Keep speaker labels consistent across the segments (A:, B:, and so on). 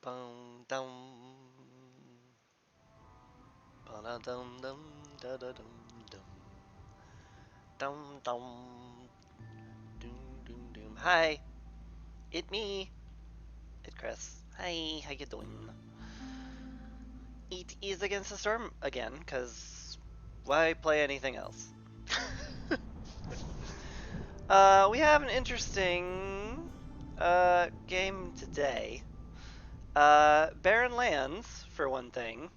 A: Bum dum. Ba dum dum da da dum dum. Dum dum. Doom doom doom. Hi, it me. It Chris. Hi, how you doing? It is Against the Storm again, cause why play anything else? We have an interesting game today. Barren lands, for one thing.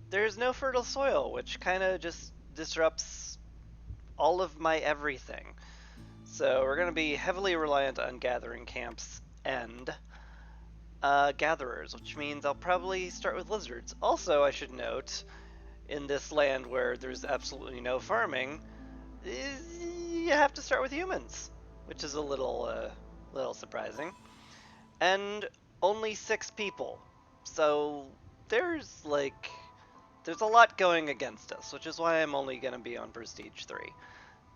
A: There's no fertile soil, which kind of just disrupts all of my everything. So we're going to be heavily reliant on gathering camps and gatherers, which means I'll probably start with lizards. Also, I should note, in this land where there's absolutely no farming, you have to start with humans, which is a little surprising. And only 6 people, so there's like there's a lot going against us, which is why I'm only going to be on Prestige 3.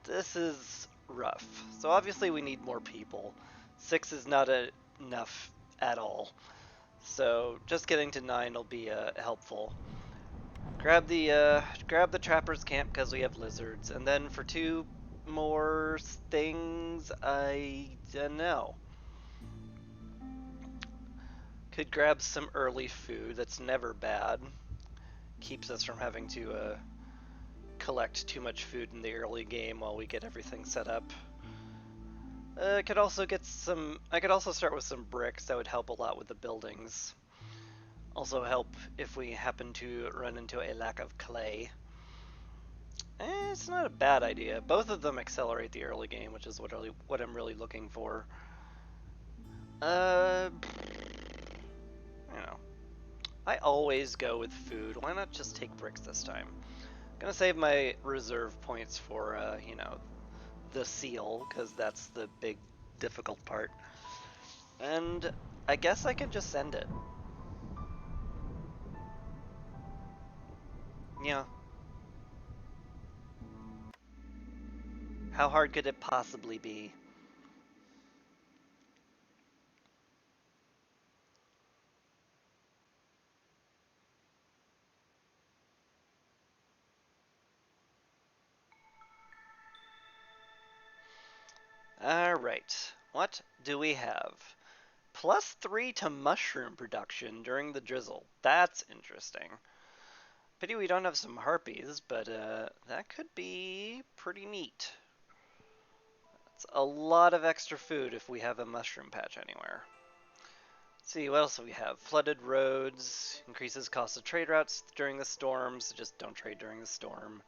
A: This is rough. So obviously we need more people. 6 is not enough at all. So just getting to 9 will be helpful. Grab the trapper's camp because we have lizards, and then for 2 more things, I don't know. Could grab some early food. That's never bad. Keeps us from having to collect too much food in the early game while we get everything set up. I could also get some. I could also start with some bricks. That would help a lot with the buildings. Also help if we happen to run into a lack of clay. It's not a bad idea. Both of them accelerate the early game, which is what I'm really looking for. Uh, you know, I always go with food. Why not just take bricks this time? I'm gonna save my reserve points for the seal, because that's the big difficult part. And I guess I can just send it. Yeah. How hard could it possibly be? Alright. What do we have? +3 to mushroom production during the drizzle. That's interesting. Pity we don't have some harpies, but that could be pretty neat. It's a lot of extra food if we have a mushroom patch anywhere. Let's see, what else do we have? Flooded roads, increases cost of trade routes during the storms, so just don't trade during the storm.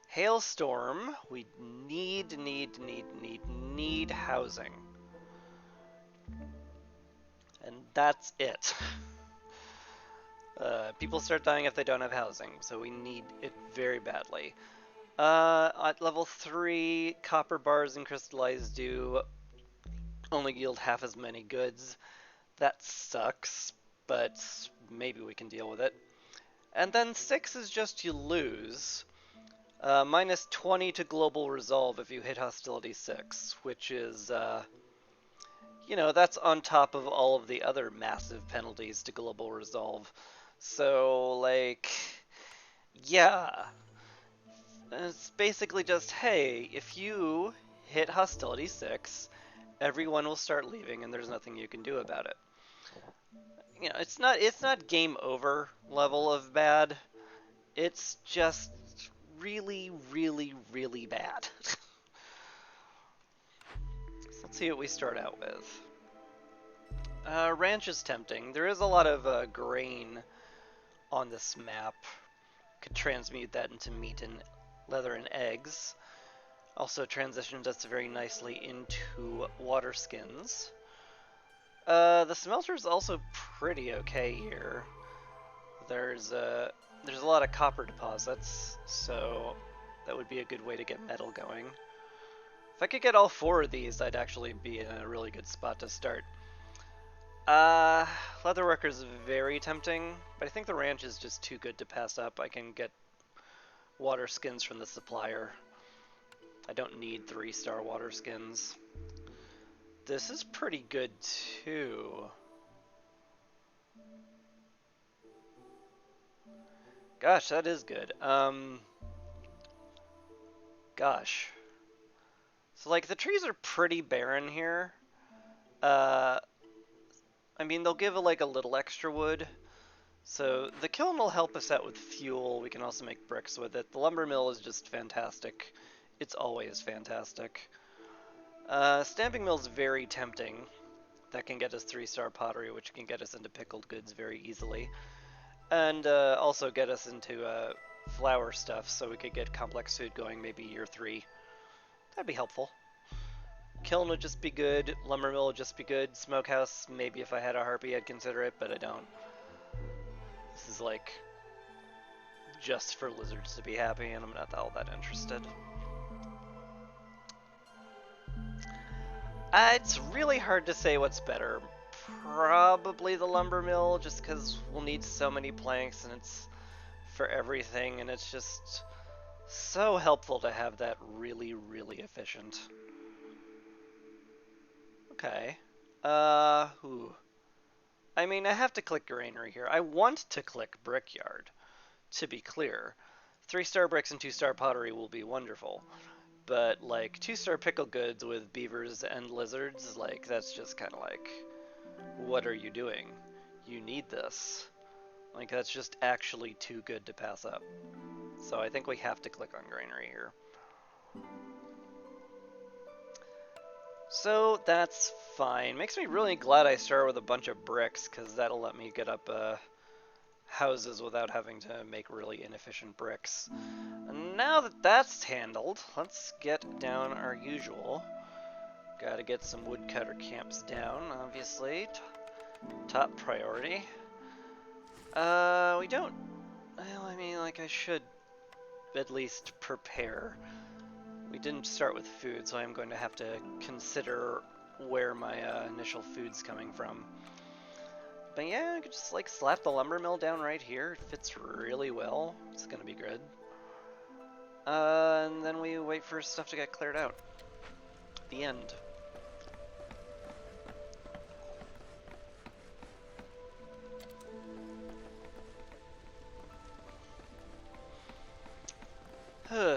A: Hailstorm, we need housing. And that's it. People start dying if they don't have housing, so we need it very badly. At level 3, copper bars and crystallized dew only yield half as many goods. That sucks, but maybe we can deal with it. And then 6 is just you lose. Minus 20 to global resolve if you hit hostility 6, which is, that's on top of all of the other massive penalties to global resolve. So, like, yeah. It's basically just, hey, if you hit hostility 6, everyone will start leaving and there's nothing you can do about it. It's not game over level of bad. It's just really, really, really bad. So let's see what we start out with. Ranch is tempting. There is a lot of grain on this map. Could transmute that into meat and leather and eggs. Also transitions us very nicely into water skins. The smelter is also pretty okay here. There's a lot of copper deposits, so that would be a good way to get metal going. If I could get all 4 of these, I'd actually be in a really good spot to start. Leatherworker is very tempting, but I think the ranch is just too good to pass up. I can get water skins from the supplier. I don't need 3-star water skins. This is pretty good too. Gosh, that is good. Gosh. So like the trees are pretty barren here. Uh, I mean they'll give like a little extra wood. So the kiln will help us out with fuel. We can also make bricks with it. The lumber mill is just fantastic. It's always fantastic. Stamping mill is very tempting. That can get us 3-star pottery, which can get us into pickled goods very easily. And also get us into flour stuff so we could get complex food going maybe year 3. That'd be helpful. Kiln would just be good. Lumber mill would just be good. Smokehouse, maybe if I had a harpy I'd consider it, but I don't. This is like just for lizards to be happy, and I'm not all that interested. It's really hard to say what's better. Probably the lumber mill, just because we'll need so many planks and it's for everything, and it's just so helpful to have that really, really efficient. Okay. Ooh. I mean, I have to click granary here. I want to click brickyard, to be clear. 3-star bricks and 2-star pottery will be wonderful. But, like, 2-star pickle goods with beavers and lizards, like, that's just kind of like, what are you doing? You need this. Like, that's just actually too good to pass up. So I think we have to click on granary here. So that's fine. Makes me really glad I start with a bunch of bricks, because that'll let me get up houses without having to make really inefficient bricks. And now that that's handled, let's get down our usual. Gotta get some woodcutter camps down, obviously. Top priority. We don't... Well, I mean, like, I should at least prepare. We didn't start with food, so I'm going to have to consider where my initial food's coming from. But yeah, I could just like slap the lumber mill down right here. It fits really well. It's gonna be good. And then we wait for stuff to get cleared out. The end.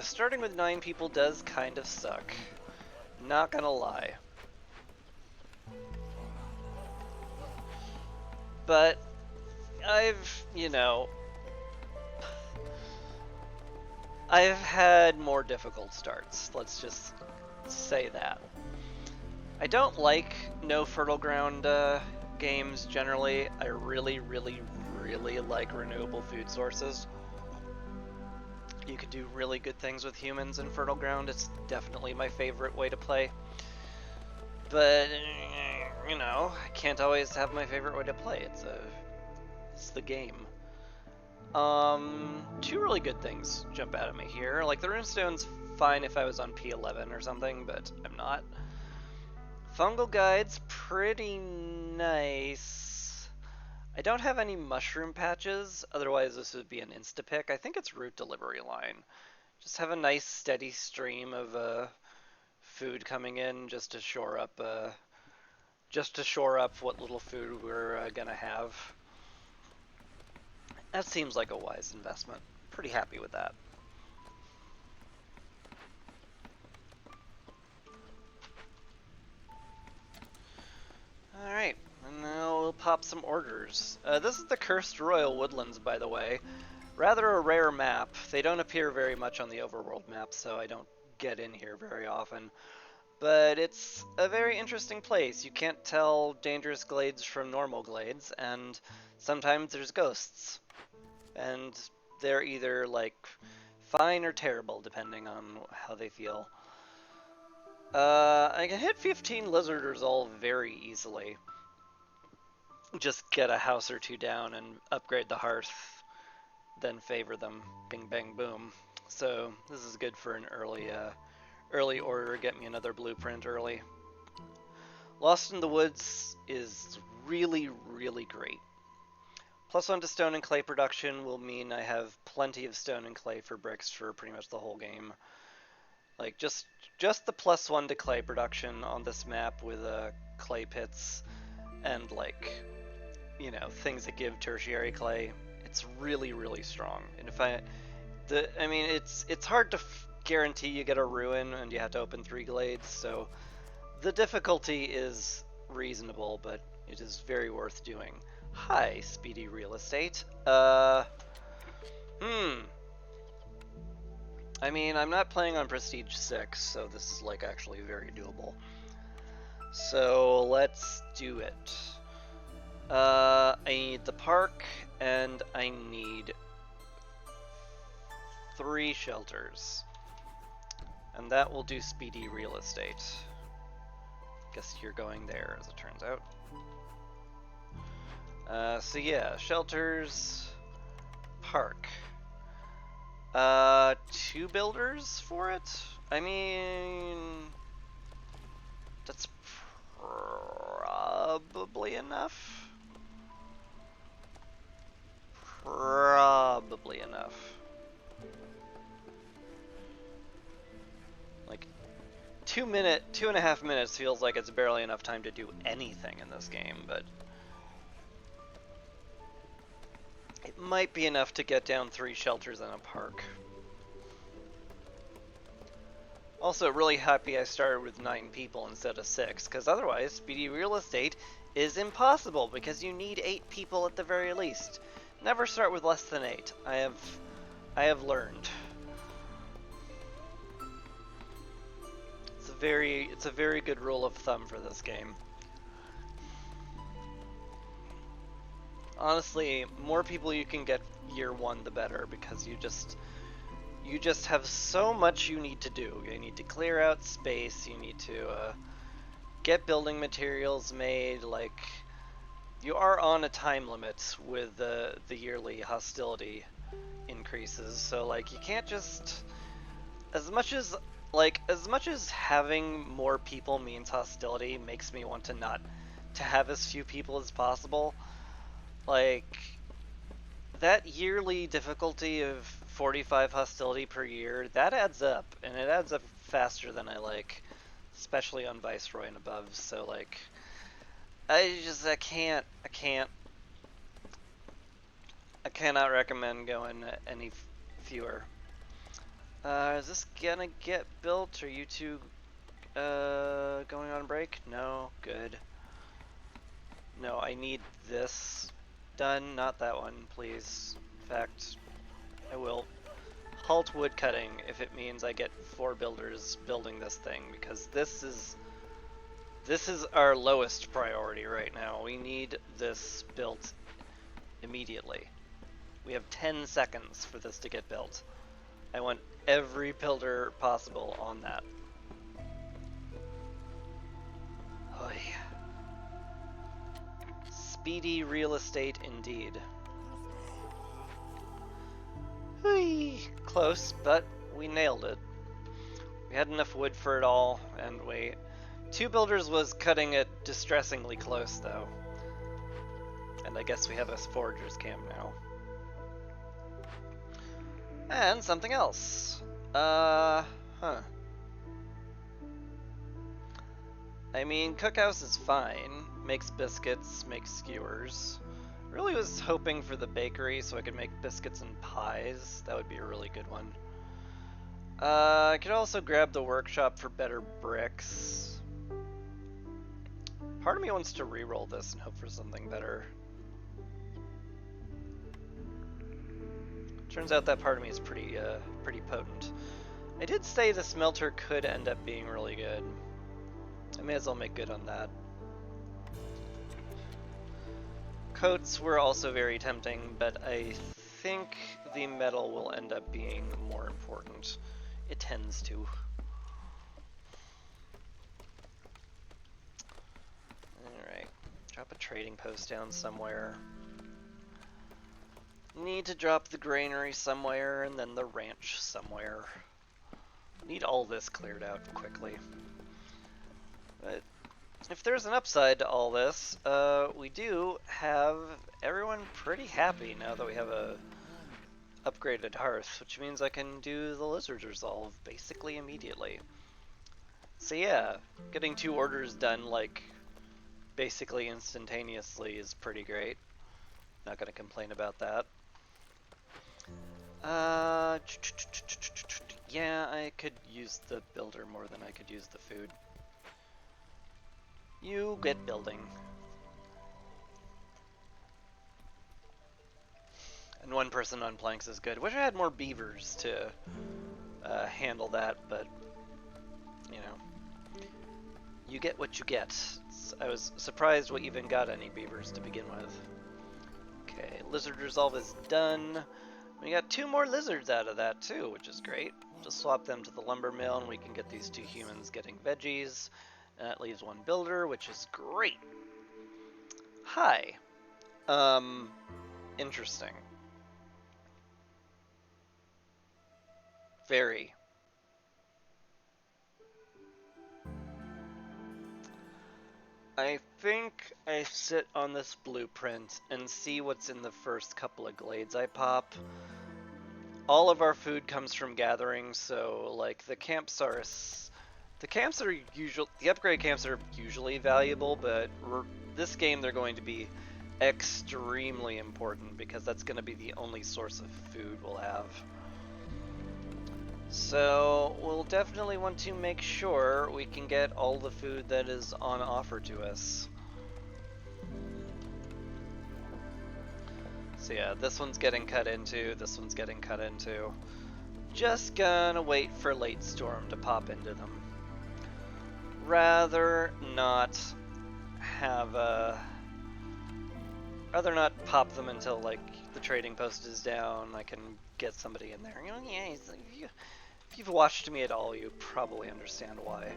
A: Starting with 9 people does kind of suck. Not gonna lie. But I've, I've had more difficult starts. Let's just say that. I don't like no fertile ground games generally. I really, really, really like renewable food sources. You could do really good things with humans in fertile ground. It's definitely my favorite way to play. But, I can't always have my favorite way to play. It's the game. 2 really good things jump out at me here. Like, the runestone's fine if I was on P11 or something, but I'm not. Fungal guide's pretty nice. I don't have any mushroom patches, otherwise this would be an insta-pick. I think it's root delivery line. Just have a nice steady stream of food coming in just to shore up what little food we're gonna have. That seems like a wise investment. Pretty happy with that. Alright, and now we'll pop some orders. This is the Cursed Royal Woodlands, by the way. Rather a rare map. They don't appear very much on the overworld map, so I don't get in here very often. But it's a very interesting place. You can't tell dangerous glades from normal glades, and sometimes there's ghosts. And they're either, like, fine or terrible, depending on how they feel. I can hit 15 lizarders all very easily. Just get a house or 2 down and upgrade the hearth, then favor them. Bing, bang, boom. So this is good for an early order. Get me another blueprint early. Lost in the Woods is really, really great. +1 to stone and clay production will mean I have plenty of stone and clay for bricks for pretty much the whole game. Like, just the +1 to clay production on this map with clay pits and, like, things that give tertiary clay. It's really, really strong. And I mean, it's hard to guarantee you get a ruin, and you have to open 3 glades. So the difficulty is reasonable, but it is very worth doing. Hi, speedy real estate. I mean, I'm not playing on Prestige 6, so this is like actually very doable. So let's do it. I need the park, and I need 3 shelters. And that will do speedy real estate. Guess you're going there, as it turns out. So yeah, shelters, park. 2 builders for it? I mean, that's probably enough. Probably enough. Like, 2.5 minutes feels like it's barely enough time to do anything in this game, but it might be enough to get down 3 shelters and a park. Also, really happy I started with 9 people instead of 6, because otherwise, speedy real estate is impossible, because you need 8 people at the very least. Never start with less than 8. I have learned. It's a very good rule of thumb for this game. Honestly, more people you can get year 1, the better, because you just have so much you need to do. You need to clear out space, you need to get building materials made, like, you are on a time limit with the yearly hostility increases, so like you can't just, as much as having more people means hostility makes me want to have as few people as possible, like, that yearly difficulty of 45 hostility per year, that adds up, and it adds up faster than I like, especially on Viceroy and above, so like, I cannot recommend going any fewer. Is this gonna get built? Are you two going on break? No? Good. No, I need this done, not that one, please. In fact, I will halt wood cutting if it means I get 4 builders building this thing, because this is our lowest priority right now. We need this built immediately. We have 10 seconds for this to get built. I want every builder possible on that. Oy. Speedy real estate indeed. Whee! Close, but we nailed it. We had enough wood for it all, and 2 builders was cutting it distressingly close, though. And I guess we have a forager's camp now. And something else. I mean, cookhouse is fine. Makes biscuits, makes skewers. Really was hoping for the bakery so I could make biscuits and pies. That would be a really good one. I could also grab the workshop for better bricks. Part of me wants to re-roll this and hope for something better. Turns out that part of me is pretty potent. I did say the smelter could end up being really good. I may as well make good on that. Coats were also very tempting, but I think the metal will end up being more important. It tends to. Alright, drop a trading post down somewhere. Need to drop the granary somewhere, and then the ranch somewhere. Need all this cleared out quickly. But if there's an upside to all this, we do have everyone pretty happy now that we have a upgraded hearth, which means I can do the lizard resolve basically immediately. So yeah, getting 2 orders done like basically instantaneously is pretty great. Not gonna complain about that. Uh, yeah, I could use the builder more than I could use the food. You get building. And one person on planks is good. Wish I had more beavers to handle that, but, you know, you get what you get. I was surprised we even got any beavers to begin with. Okay, lizard resolve is done. We got 2 more lizards out of that too, which is great. Just swap them to the lumber mill and we can get these 2 humans getting veggies. And that leaves 1 builder, which is great. Hi. Interesting. Very. I think I sit on this blueprint and see what's in the first couple of glades I pop. All of our food comes from gathering, so like the camps are the upgrade camps are usually valuable, but this game they're going to be extremely important because that's going to be the only source of food we'll have. So we'll definitely want to make sure we can get all the food that is on offer to us. So yeah, this one's getting cut into, this one's getting cut into. Just gonna wait for late storm to pop into them. Rather not pop them until like the trading post is down. I can get somebody in there. You know, yeah, if you've watched me at all, you probably understand why.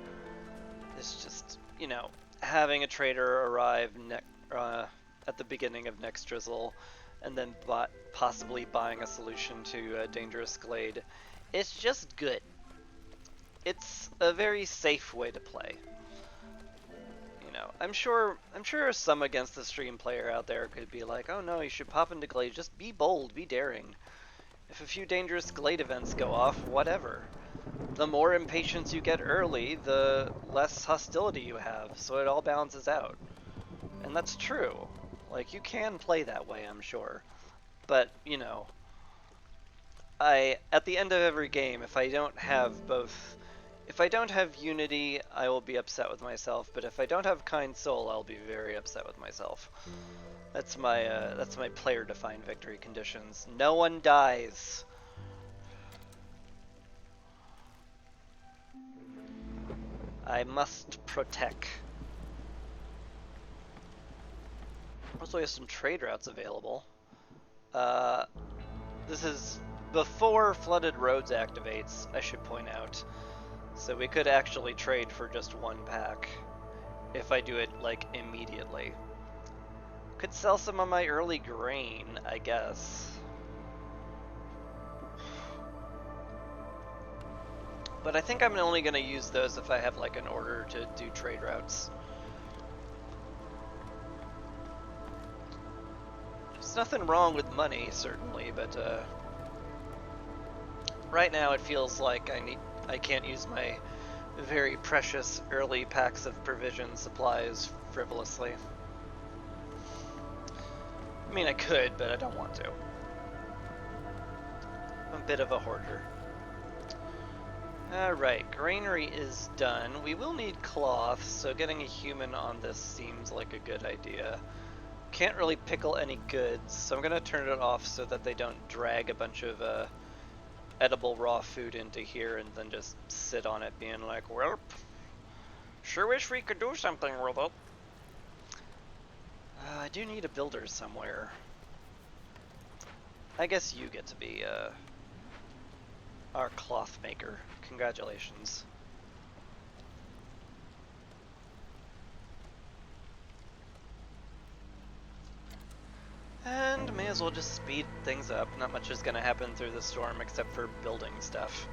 A: It's just, you know, having a trader arrive at the beginning of next drizzle, and then possibly buying a solution to a dangerous glade. It's just good. It's a very safe way to play. You know, I'm sure some against the stream player out there could be like, oh no, you should pop into glade. Just be bold, be daring. If a few dangerous glade events go off, whatever. The more impatience you get early, the less hostility you have, so it all balances out. And that's true. Like, you can play that way, I'm sure. But, you know, at the end of every game, if I don't have Unity, I will be upset with myself, but if I don't have Kind Soul, I'll be very upset with myself. That's my player-defined victory conditions. No one dies. I must protect. Also, we have some trade routes available. This is before Flooded Roads activates, I should point out. So we could actually trade for just 1 pack if I do it, like, immediately. Could sell some of my early grain, I guess. But I think I'm only going to use those if I have, like, an order to do trade routes. There's nothing wrong with money, certainly, but right now it feels like I can't use my very precious early packs of provision supplies frivolously. I mean, I could, but I don't want to. I'm a bit of a hoarder. Alright, granary is done. We will need cloth, so getting a human on this seems like a good idea. Can't really pickle any goods, so I'm going to turn it off so that they don't drag a bunch of edible raw food into here and then just sit on it being like, well, sure wish we could do something with it. I do need a builder somewhere. I guess you get to be our cloth maker. Congratulations. And may as well just speed things up. Not much is going to happen through the storm except for building stuff.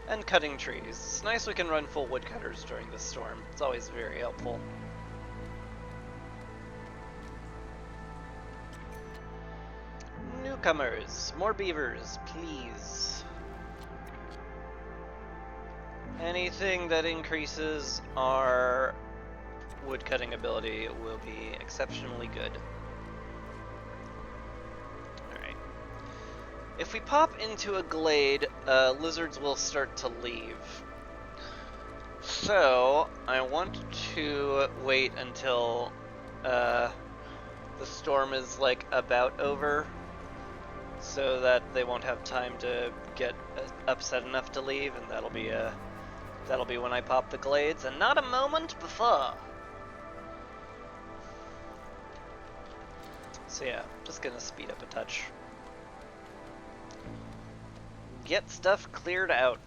A: And cutting trees. It's nice we can run full woodcutters during this storm. It's always very helpful. Newcomers, more beavers, please. Anything that increases our woodcutting ability will be exceptionally good. Alright, If we pop into a glade, lizards will start to leave. So, I want to wait until the storm is like about over, so that they won't have time to get upset enough to leave, and that'll be when I pop the glades, and not a moment before. So yeah, just gonna speed up a touch. Get stuff cleared out.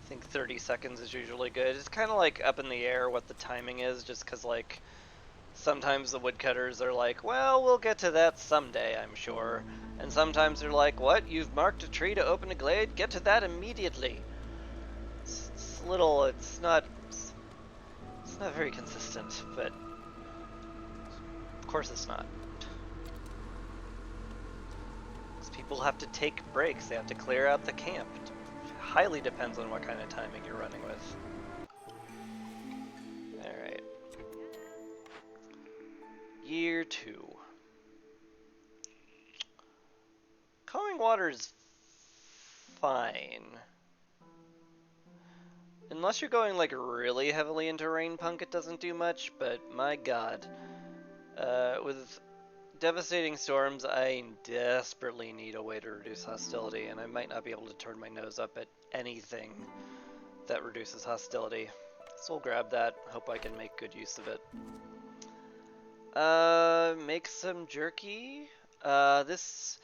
A: I think 30 seconds is usually good. It's kind of like up in the air what the timing is, just because like sometimes the woodcutters are like, well, we'll get to that someday, I'm sure. And sometimes they're like, what? You've marked a tree to open a glade? Get to that immediately. It's little, it's not very consistent, but of course it's not. Because people have to take breaks, they have to clear out the camp. It highly depends on what kind of timing you're running with. Alright. Year 2. Calming water's fine. Unless you're going like really heavily into rain punk, it doesn't do much, but my god. With devastating storms, I desperately need a way to reduce hostility, and I might not be able to turn my nose up at anything that reduces hostility. So we'll grab that, hope I can make good use of it. Make some jerky. This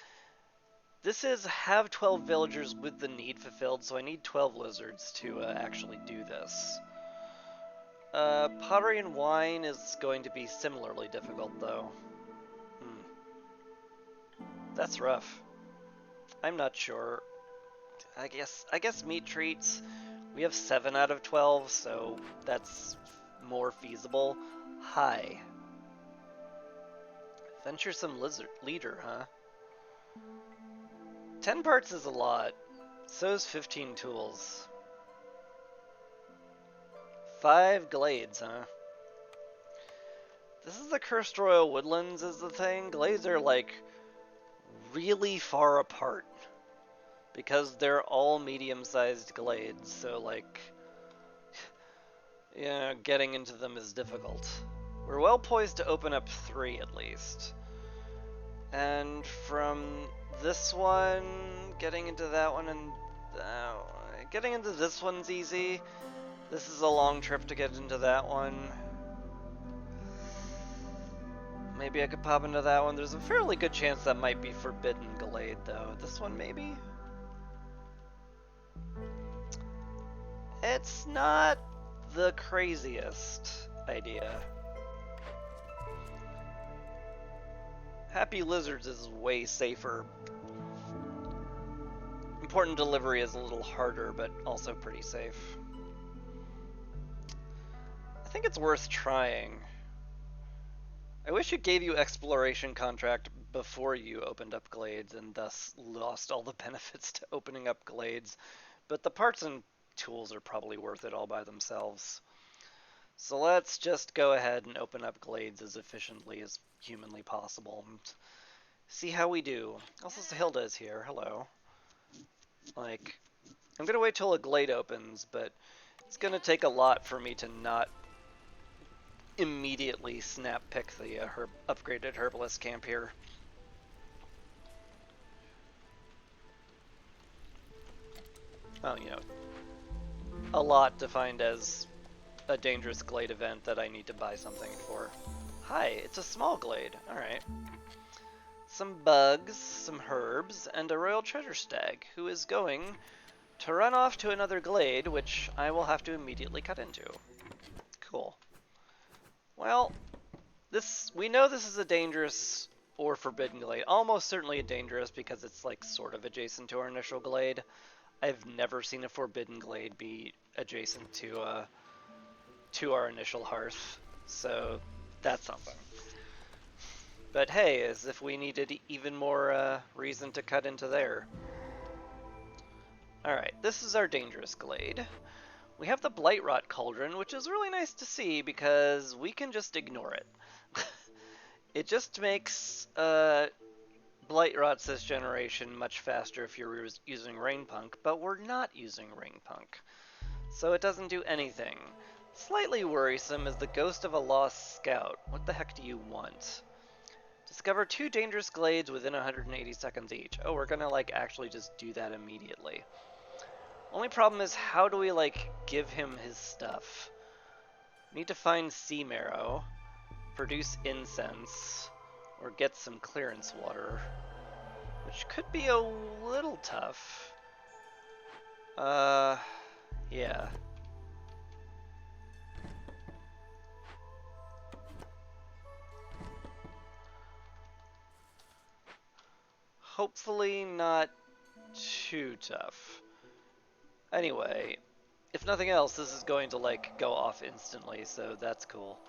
A: is have 12 villagers with the need fulfilled, so I need 12 lizards to actually do this. Pottery and wine is going to be similarly difficult, though. That's rough. I'm not sure. I guess meat treats. We have 7 out of 12, so that's more feasible. Hi. Venturesome lizard leader, huh? 10 parts is a lot. So is 15 tools. 5 glades, huh? This is the Cursed Royal Woodlands is the thing. Glades are like really far apart because they're all medium-sized glades, so like getting into them is difficult. We're well poised to open up 3 at least. And from this one, getting into that one, and getting into this one's easy. This is a long trip to get into that one. Maybe I could pop into that one. There's a fairly good chance that might be Forbidden Glade, though. This one, maybe? It's not the craziest idea. Happy Lizards is way safer. Important Delivery is a little harder, but also pretty safe. I think it's worth trying. I wish it gave you Exploration Contract before you opened up Glades and thus lost all the benefits to opening up Glades, but the parts and tools are probably worth it all by themselves. So let's just go ahead and open up Glades as efficiently as humanly possible and see how we do. Also, Hilda is here. Hello. Like, I'm gonna wait till a glade opens, but it's gonna take a lot for me to not immediately snap pick the upgraded herbalist camp here. Well, a lot defined as a dangerous glade event that I need to buy something for. Hi, it's a small glade. Alright. Some bugs, some herbs, and a royal treasure stag, who is going to run off to another glade, which I will have to immediately cut into. Cool. Well, we know this is a dangerous or forbidden glade. Almost certainly a dangerous because it's like sort of adjacent to our initial glade. I've never seen a forbidden glade be adjacent to our initial hearth, so that's something. But hey, as if we needed even more reason to cut into there. Alright, this is our dangerous glade. We have the Blightrot Cauldron, which is really nice to see because we can just ignore it. It just makes Blight rots this generation much faster if you're using Rain Punk, but we're not using Rain Punk, so it doesn't do anything. Slightly worrisome is the ghost of a lost scout. What the heck do you want? Discover 2 dangerous glades within 180 seconds each. Oh, we're gonna like actually just do that immediately. Only problem is, how do we like give him his stuff? Need to find sea marrow, produce incense, or get some clearance water, which could be a little tough. Yeah. Hopefully not too tough. Anyway, if nothing else, this is going to like go off instantly, so that's cool.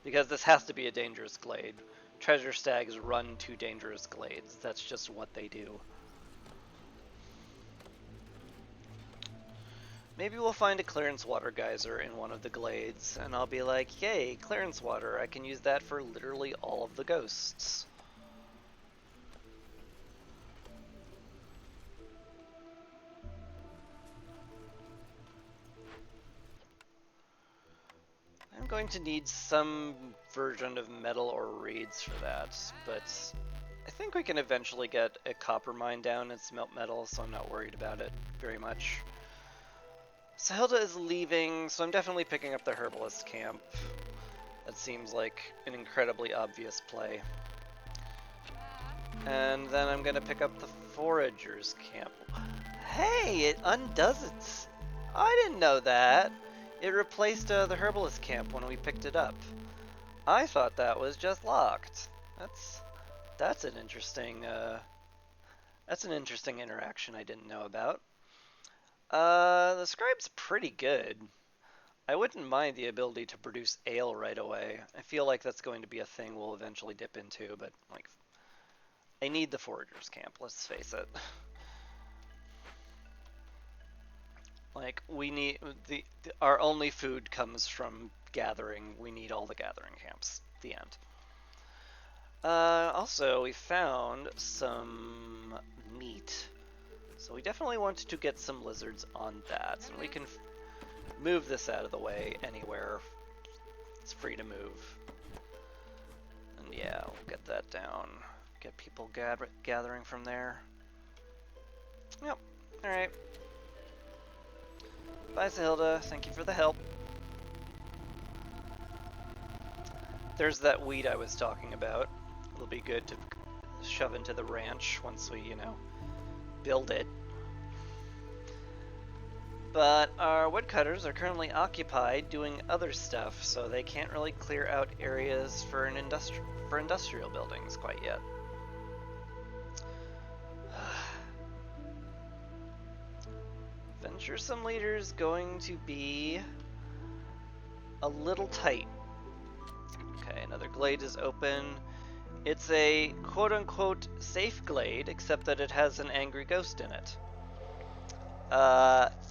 A: Because this has to be a dangerous glade. Treasure stags run to dangerous glades. That's just what they do. Maybe we'll find a clearance water geyser in one of the glades, and I'll be like, yay, clearance water, I can use that for literally all of the ghosts. I'm going to need some version of metal or reeds for that, but I think we can eventually get a copper mine down and smelt metal, so I'm not worried about it very much. Sahilda is leaving, so I'm definitely picking up the herbalist camp. That seems like an incredibly obvious play. And then I'm gonna pick up the foragers camp. Hey, it undoes it. I didn't know that. It replaced the herbalist camp when we picked it up. I thought that was just locked. That's an interesting interaction I didn't know about. The scribe's pretty good. I wouldn't mind the ability to produce ale right away. I feel like that's going to be a thing we'll eventually dip into, but like, I need the foragers camp, let's face it. Like, we need our only food comes from gathering. We need all the gathering camps. The end. Also, we found some meat, so we definitely want to get some lizards on that, and we can move this out of the way anywhere. It's free to move. And yeah, we'll get that down. Get people gathering from there. Yep. Alright. Bye, Sahilda. Thank you for the help. There's that weed I was talking about. It'll be good to shove into the ranch once we, build it. But our woodcutters are currently occupied doing other stuff, so they can't really clear out areas for industrial buildings quite yet. Venturesome leader's going to be a little tight. Okay, another glade is open. It's a quote-unquote safe glade, except that it has an angry ghost in it.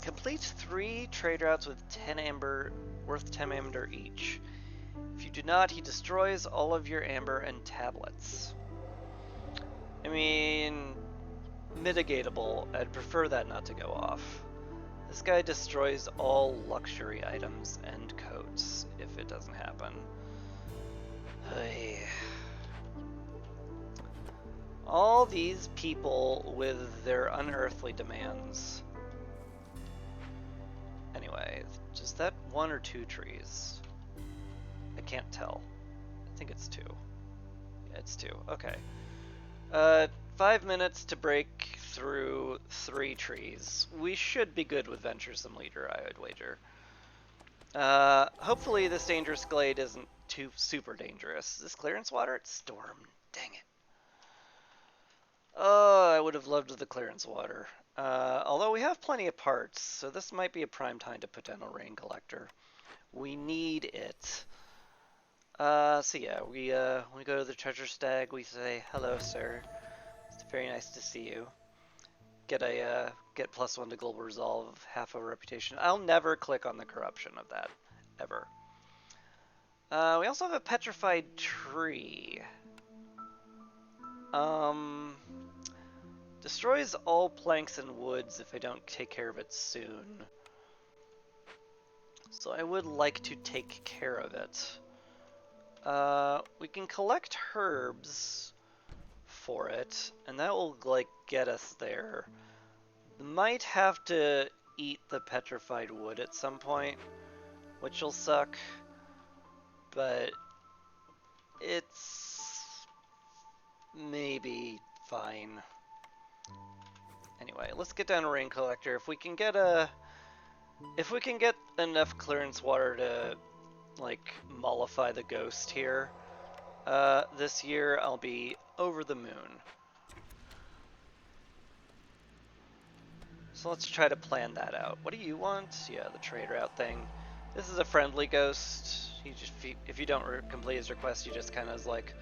A: Complete 3 trade routes with 10 amber, worth 10 amber each. If you do not, he destroys all of your amber and tablets. I mean, mitigatable. I'd prefer that not to go off. This guy destroys all luxury items and coats if it doesn't happen. All these people with their unearthly demands. Anyway, just that 1 or 2 trees? I can't tell. I think it's 2. Yeah, it's 2. Okay. 5 minutes to break through 3 trees. We should be good with Venturesome Leader, I would wager. Hopefully this dangerous glade isn't too super dangerous. Is this clearance water? It's storm. Dang it. Oh, I would have loved the clearance water. Although we have plenty of parts, so this might be a prime time to put down a rain collector. We need it. So yeah, we go to the treasure stag, we say, hello sir. It's very nice to see you. Get +1 to global resolve, half a reputation. I'll never click on the corruption of that, ever. We also have a petrified tree. Um, destroys all planks and woods if I don't take care of it soon. So I would like to take care of it. We can collect herbs for it, and that will, like, get us there. Might have to eat the petrified wood at some point, which will suck, but it's maybe fine. Anyway, let's get down to Rain Collector. If we can get enough clearance water to, like, mollify the ghost here, this year I'll be over the moon. So let's try to plan that out. What do you want? Yeah, the trade route thing. This is a friendly ghost. He just, if you don't complete his request, he just kind of is like,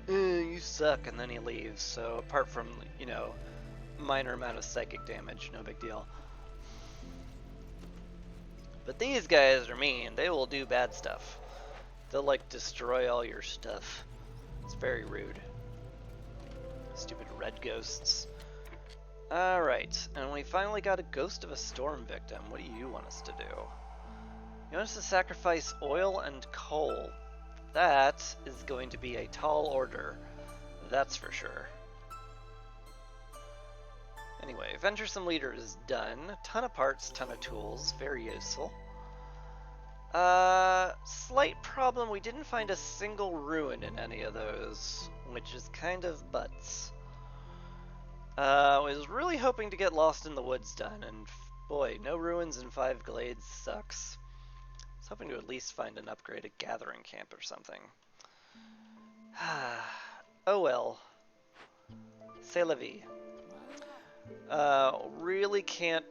A: you suck, and then he leaves. So apart from, you know, minor amount of psychic damage, no big deal. But these guys are mean. They will do bad stuff. They'll, like, destroy all your stuff. It's very rude. Stupid red ghosts. Alright, and we finally got a Ghost of a Storm victim. What do you want us to do? You want us to sacrifice oil and coal. That is going to be a tall order. That's for sure. Anyway, Venturesome Leader is done. Ton of parts, ton of tools. Very useful. Slight problem, we didn't find a single ruin in any of those, which is kind of butts. I was really hoping to get Lost in the Woods done, and boy, no ruins in 5 Glades sucks. I was hoping to at least find an upgraded gathering camp or something. Oh well. C'est la vie. Really can't,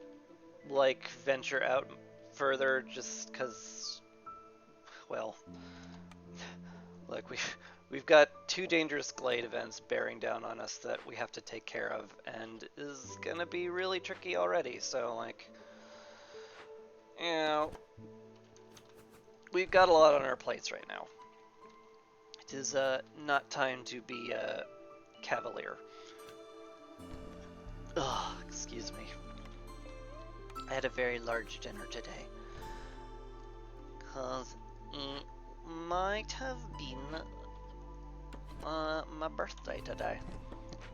A: like, venture out further just because, well, look, we've got 2 dangerous glade events bearing down on us that we have to take care of, and is gonna be really tricky already, so, like, you know, we've got a lot on our plates right now. It is not time to be cavalier. Ugh, excuse me. I had a very large dinner today. Cause it might have been my birthday today.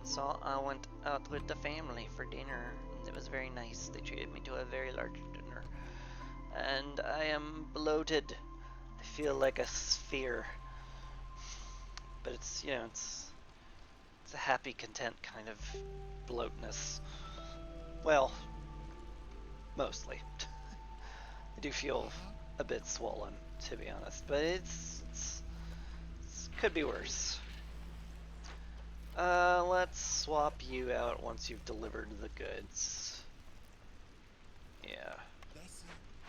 A: So I went out with the family for dinner, and it was very nice. They treated me to a very large dinner. And I am bloated. I feel like a sphere. But it's, you know, it's a happy, content kind of bloatness. Well, mostly. I do feel a bit swollen, to be honest, but it's could be worse. Let's swap you out once you've delivered the goods. Yeah.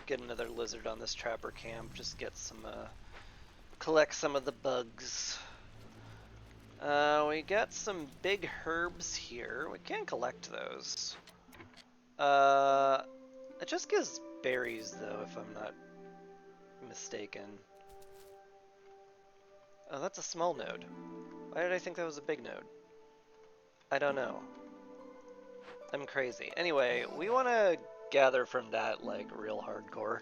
A: Get another lizard on this trapper camp, just get some, collect some of the bugs. We got some big herbs here. We can collect those. It just gives berries, though, if I'm not mistaken. Oh, that's a small node. Why did I think that was a big node? I don't know. I'm crazy. Anyway, we want to gather from that, like, real hardcore.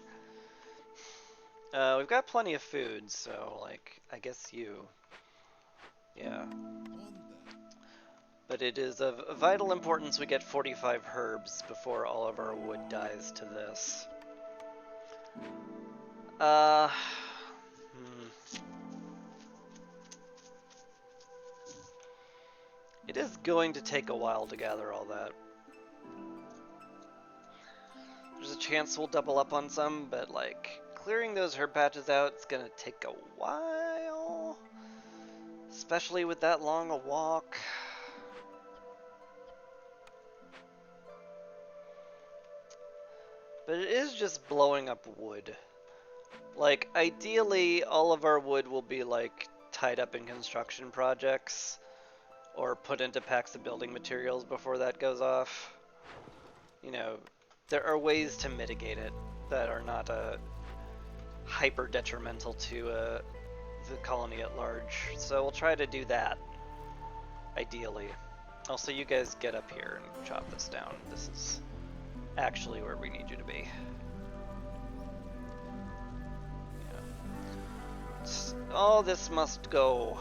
A: We've got plenty of food, so, like, I guess you... Yeah. But it is of vital importance we get 45 herbs before all of our wood dies to this. It is going to take a while to gather all that. There's a chance we'll double up on some, but, like, clearing those herb patches out is gonna take a while. Especially with that long a walk. But it is just blowing up wood. Like, ideally, all of our wood will be, like, tied up in construction projects or put into packs of building materials before that goes off. You know, there are ways to mitigate it that are not hyper detrimental to the colony at large. So we'll try to do that, ideally. Also, you guys get up here and chop this down. This is actually where we need you to be. Yeah. All this must go.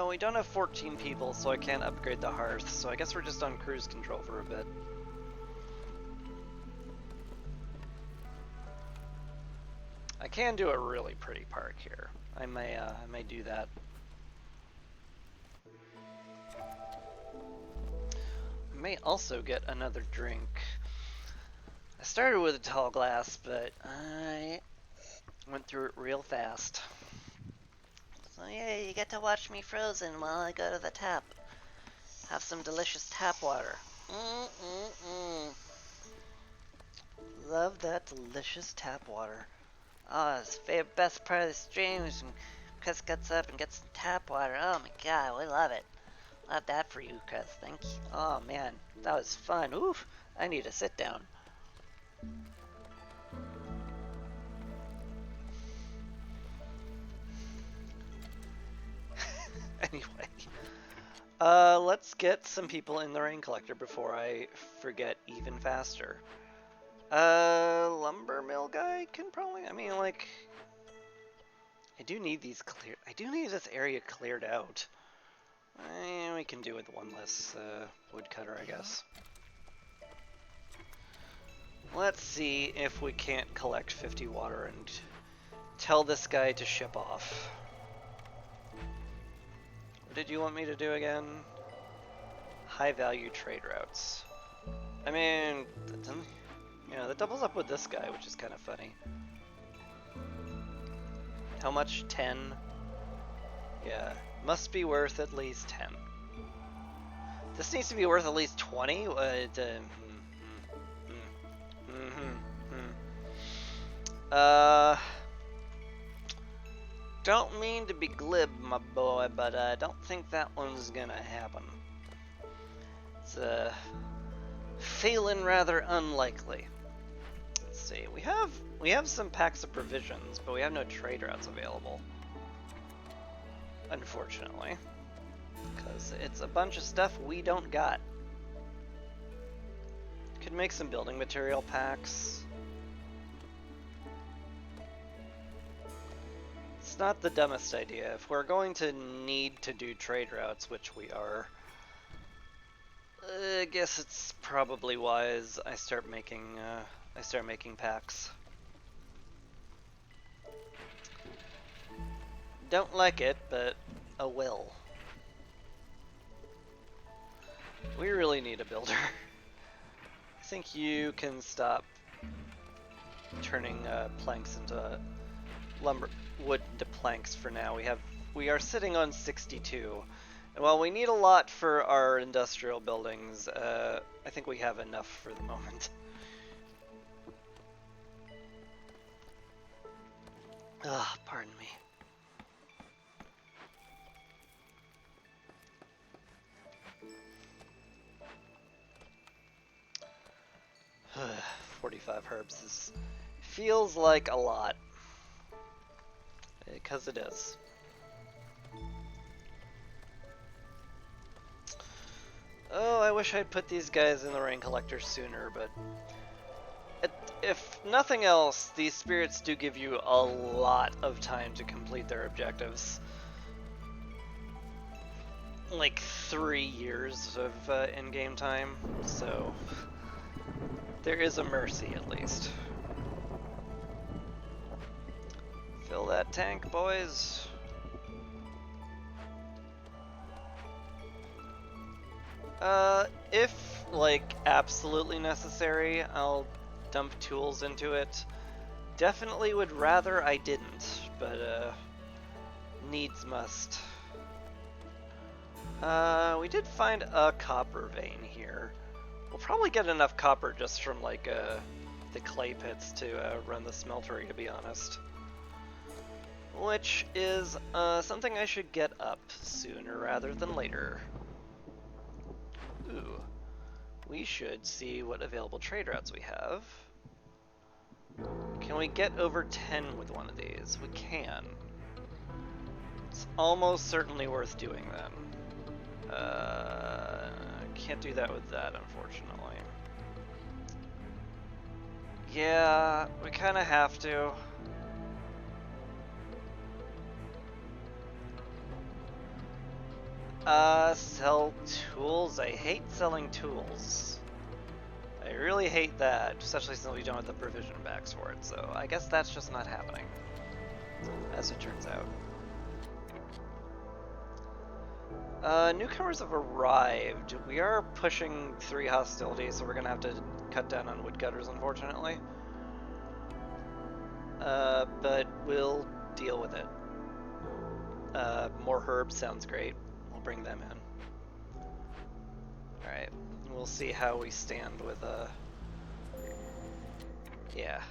A: We don't have 14 people, so I can't upgrade the hearth, so I guess we're just on cruise control for a bit. I can do a really pretty park here. I may do that. I may also get another drink. I started with a tall glass, but I went through it real fast. So yeah, you get to watch me frozen while I go to the tap. Have some delicious tap water. Love that delicious tap water. Oh, it's the best part of the stream is when Chris gets up and gets some tap water. Oh my god, we love it. Love that for you, Chris. Thank you. Oh man, that was fun. Oof, I need to sit down. Anyway, let's get some people in the rain collector before I forget even faster. Lumber mill guy can probably, I mean, like, I do need these clear, I do need this area cleared out. We can do with one less, woodcutter, I guess. Let's see if we can't collect 50 water and tell this guy to ship off. What did you want me to do again? High value trade routes. I mean, yeah, that doubles up with this guy, which is kind of funny. How much? 10? Yeah, must be worth at least 10. This needs to be worth at least 20? Don't mean to be glib, my boy, but I don't think that one's gonna happen. It's feeling rather unlikely. Let's see. We have some packs of provisions, but we have no trade routes available. Unfortunately, because it's a bunch of stuff we don't got. Could make some building material packs. It's not the dumbest idea. If we're going to need to do trade routes, which we are, I guess it's probably wise I start making packs. Don't like it, but oh well. We really need a builder. I think you can stop turning planks into wood into planks for now. We are sitting on 62, and while we need a lot for our industrial buildings, I think we have enough for the moment. Ah, pardon me. 45 herbs feels like a lot. Because it is. Oh, I wish I'd put these guys in the rain collector sooner, but if nothing else, these spirits do give you a lot of time to complete their objectives. Like 3 years of in-game time, so there is a mercy at least. Fill that tank, boys. If, like, absolutely necessary, I'll dump tools into it. Definitely would rather I didn't, but, needs must. We did find a copper vein here. We'll probably get enough copper just from, like, the clay pits to run the smeltery, to be honest. which is something I should get up sooner rather than later. Ooh, we should see what available trade routes we have. Can we get over 10 with one of these? We can. It's almost certainly worth doing then. Can't do that with that, unfortunately. Yeah, we kind of have to. Sell tools? I hate selling tools. I really hate that, especially since we don't have the provision backs for it, so I guess that's just not happening, as it turns out. Newcomers have arrived. We are pushing 3 hostilities, so we're gonna have to cut down on woodcutters, unfortunately. But we'll deal with it. More herbs sounds great. We'll bring them in. Alright, we'll see how we stand with, yeah.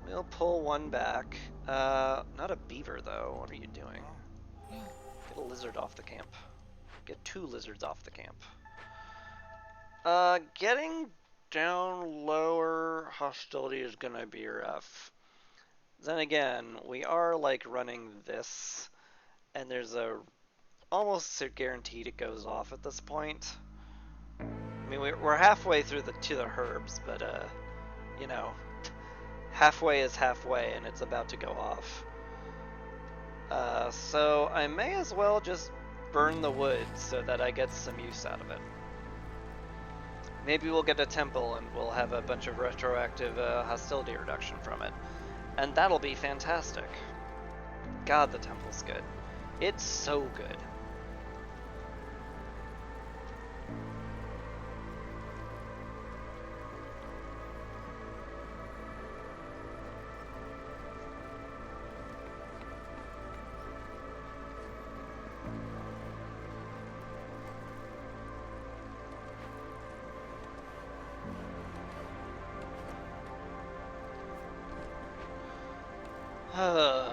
A: We'll pull one back. Not a beaver, though. What are you doing? Get a lizard off the camp. Get 2 lizards off the camp. Getting down lower hostility is gonna be rough. Then again, we are like running this, and there's a almost guaranteed it goes off at this point. I mean, we're halfway through to the herbs, but you know, halfway is halfway, and it's about to go off. So I may as well just burn the wood so that I get some use out of it. Maybe we'll get a temple and we'll have a bunch of retroactive hostility reduction from it. And that'll be fantastic. God, the temple's good. It's so good.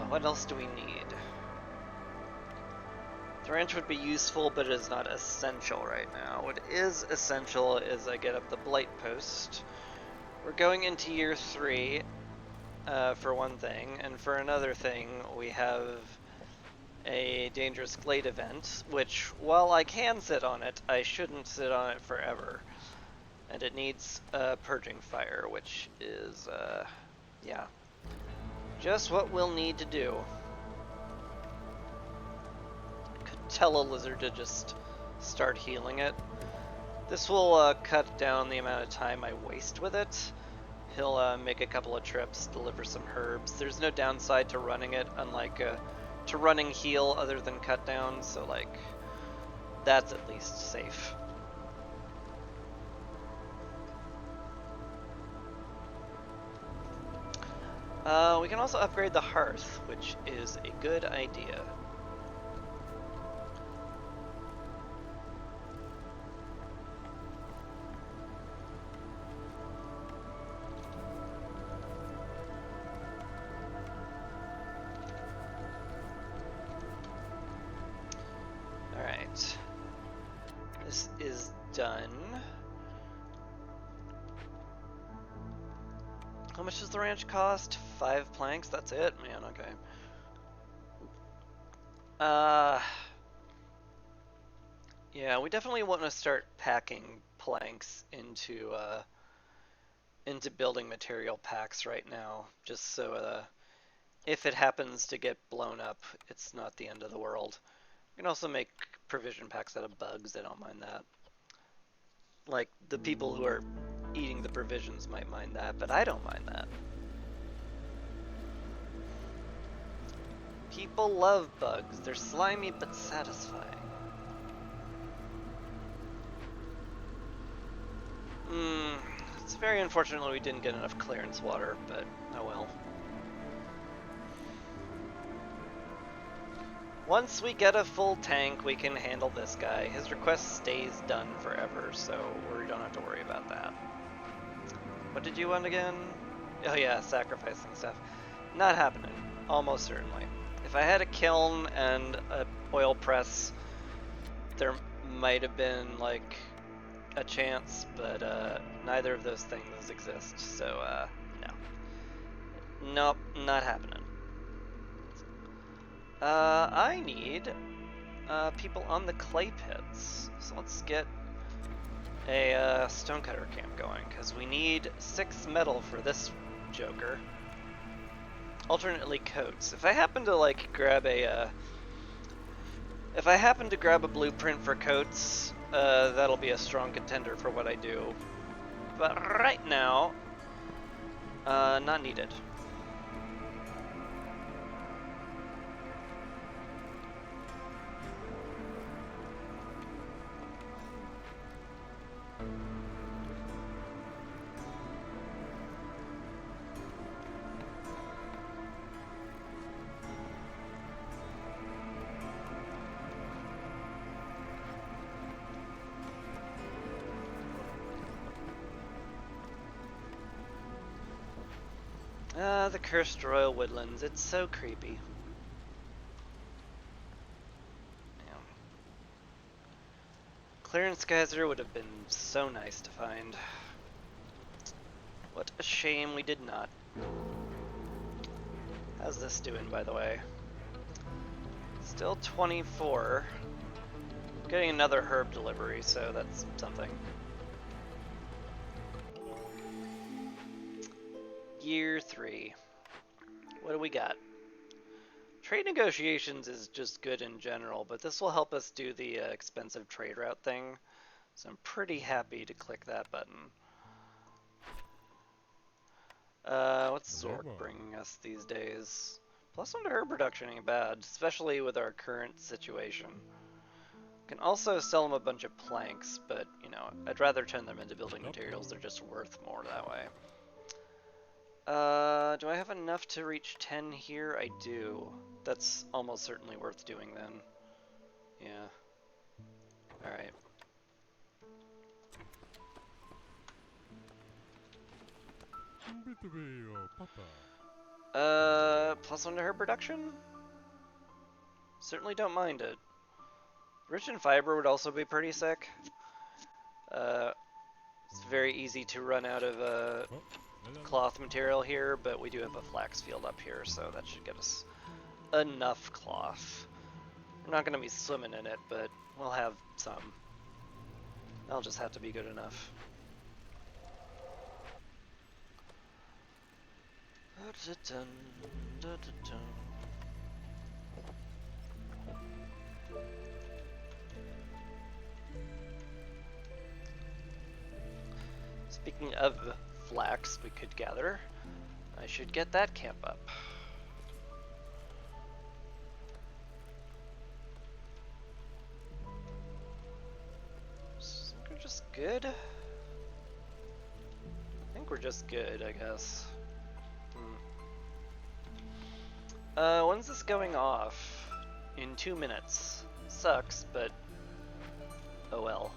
A: What else do we need? The ranch would be useful, but it is not essential right now. What is essential is I get up the blight post. We're going into year 3, for one thing, and for another thing, we have a dangerous glade event, which, while I can sit on it, I shouldn't sit on it forever. And it needs purging fire, which is, yeah. Just what we'll need to do. Could tell a lizard to just start healing it. This will cut down the amount of time I waste with it. He'll make a couple of trips, deliver some herbs. There's no downside to running it, unlike to running heal other than cut down, so like, that's at least safe. We can also upgrade the hearth, which is a good idea. Alright. This is done. How much does the ranch cost? 5 planks? That's it? Man, okay. Yeah, we definitely want to start packing planks into building material packs right now, just so if it happens to get blown up, it's not the end of the world. You can also make provision packs out of bugs, I don't mind that. Like, the people who are eating the provisions might mind that, but I don't mind that. People love bugs. They're slimy but satisfying. It's very unfortunate we didn't get enough clearance water, but oh well. Once we get a full tank, we can handle this guy. His request stays done forever, so we don't have to worry about that. What did you want again? Oh yeah, sacrificing stuff. Not happening. Almost certainly. If I had a kiln and a oil press, there might have been like a chance, but neither of those things exist. So no. Nope, not happening. I need people on the clay pits. So let's get a stonecutter camp going, because we need 6 metal for this joker. Alternately coats. If I happen to like grab a blueprint for coats, that'll be a strong contender for what I do. But right now, not needed. The cursed royal woodlands. It's so creepy. Yeah. Clearance geyser would have been so nice to find. What a shame we did not. How's this doing, by the way? Still 24. Getting another herb delivery, so that's something. Year 3. What do we got? Trade negotiations is just good in general, but this will help us do the expensive trade route thing. So I'm pretty happy to click that button. What's Zork bringing us these days? +1 to herb production ain't bad, especially with our current situation. Can also sell them a bunch of planks, but, you know, I'd rather turn them into building materials. They're just worth more that way. Do I have enough to reach 10 here? I do. That's almost certainly worth doing then. Yeah. Alright. +1 to herb production? Certainly don't mind it. Rich in fiber would also be pretty sick. It's very easy to run out of cloth material here, but we do have a flax field up here, so that should get us enough cloth. We're not going to be swimming in it, but we'll have some. That'll just have to be good enough. Speaking of flax we could gather, I should get that camp up. So we're just good? I think we're just good, I guess. When's this going off? In 2 minutes. Sucks, but oh well.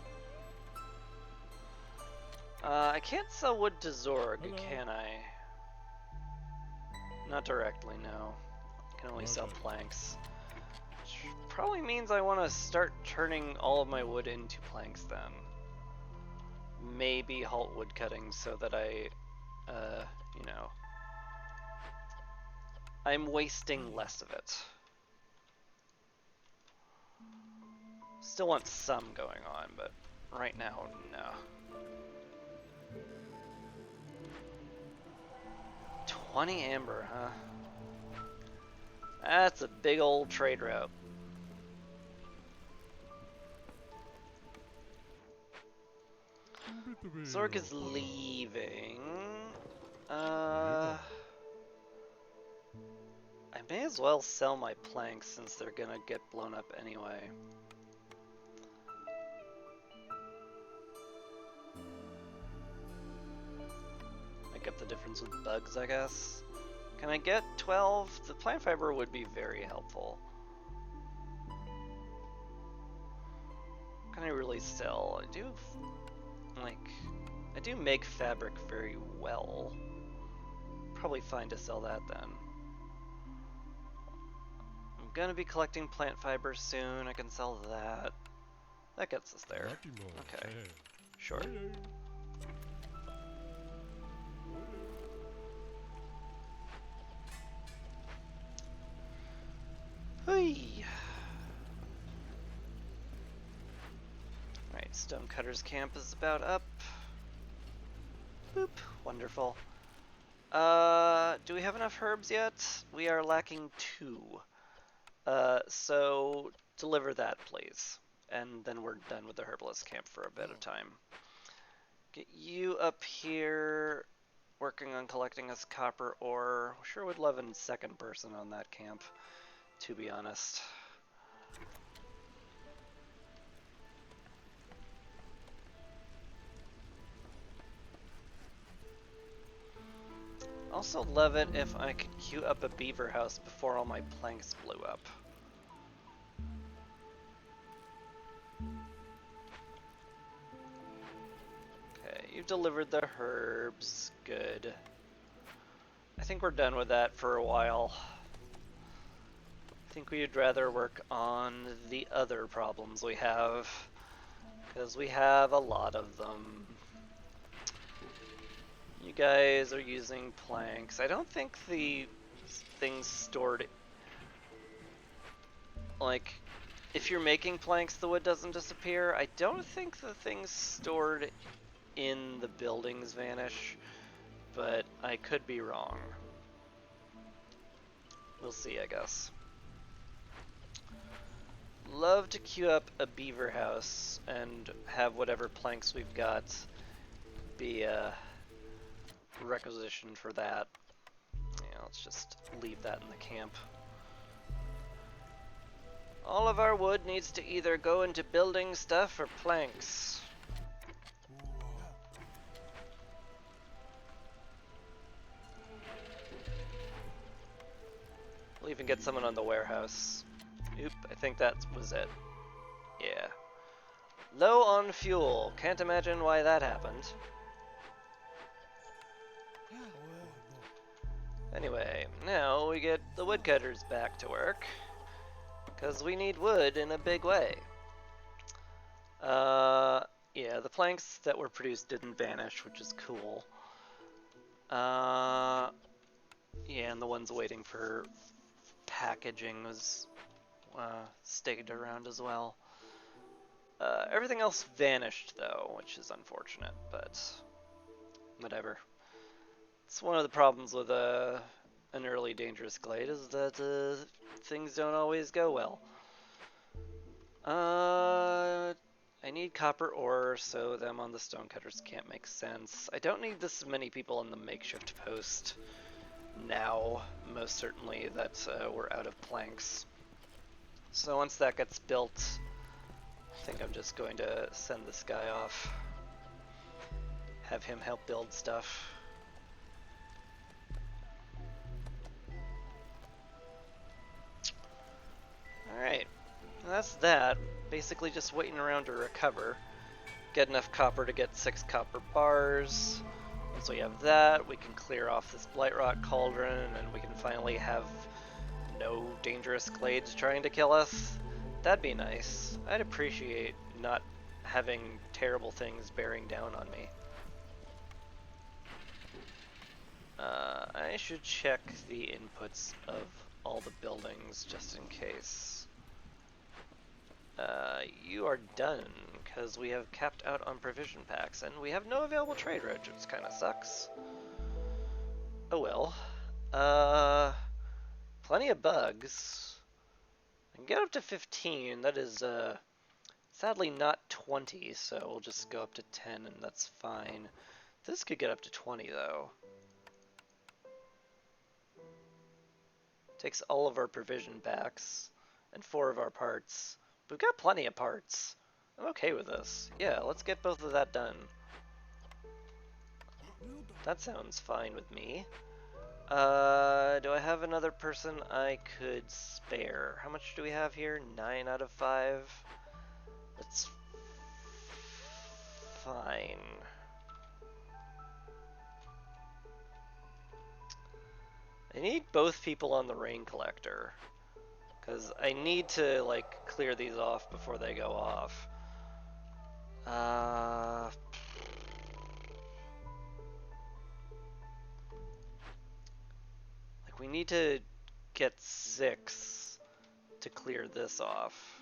A: I can't sell wood to Zorg, can I? Not directly, no. I can only sell planks. Which probably means I want to start turning all of my wood into planks then. Maybe halt wood cutting so that I, you know, I'm wasting less of it. Still want some going on, but right now, no. 20 amber, huh? That's a big old trade route. Zork is leaving. I may as well sell my planks since they're gonna get blown up anyway. Make up the difference with bugs, I guess. Can I get 12? The plant fiber would be very helpful. What can I really sell? I do make fabric very well. Probably fine to sell that then. gonna be collecting plant fiber soon. I can sell that. That gets us there. Okay. Sure. Hey. Alright, Stonecutter's camp is about up. Boop. Wonderful. Do we have enough herbs yet? We are lacking 2. So deliver that, please. And then we're done with the herbalist camp for a bit of time. Get you up here working on collecting us copper ore. Sure would love a second person on that camp, to be honest. Also love it if I could queue up a beaver house before all my planks blew up. Okay, you delivered the herbs. Good. I think we're done with that for a while. I think we'd rather work on the other problems we have, because we have a lot of them. You guys are using planks. I don't think the things stored, like, if you're making planks, the wood doesn't disappear. I don't think the things stored in the buildings vanish, but I could be wrong. We'll see, I guess. Love to queue up a beaver house and have whatever planks we've got be requisitioned for that. Yeah, let's just leave that in the camp. All of our wood needs to either go into building stuff or planks. We'll even get someone on the warehouse. Oop, I think that was it. Yeah. Low on fuel. Can't imagine why that happened. Anyway, now we get the woodcutters back to work, because we need wood in a big way. Yeah, the planks that were produced didn't vanish, which is cool. Yeah, and the ones waiting for packaging was stayed around as well. Everything else vanished though, which is unfortunate, but whatever. It's one of the problems with an early dangerous glade is that things don't always go well. I need copper ore, so them on the stonecutters can't make sense. I don't need this many people on the makeshift post now, most certainly, that we're out of planks. So once that gets built, I think I'm just going to send this guy off. Have him help build stuff. Alright, that's that. Basically just waiting around to recover. Get enough copper to get 6 copper bars. Once we have that, we can clear off this Blightrock Cauldron, and we can finally have no dangerous glades trying to kill us. That'd be nice. I'd appreciate not having terrible things bearing down on me. I should check the inputs of all the buildings just in case. You are done, because we have capped out on provision packs, and we have no available trade routes, which kind of sucks. Oh well. Plenty of bugs. I can get up to 15, that is, sadly not 20, so we'll just go up to 10, and that's fine. This could get up to 20, though. Takes all of our provision packs, and 4 of our parts. We've got plenty of parts. I'm okay with this. Yeah, let's get both of that done. That sounds fine with me. Do I have another person I could spare? How much do we have here? 9 out of 5? That's fine. I need both people on the rain collector, Because I need to, like, clear these off before they go off. Like, we need to get 6 to clear this off.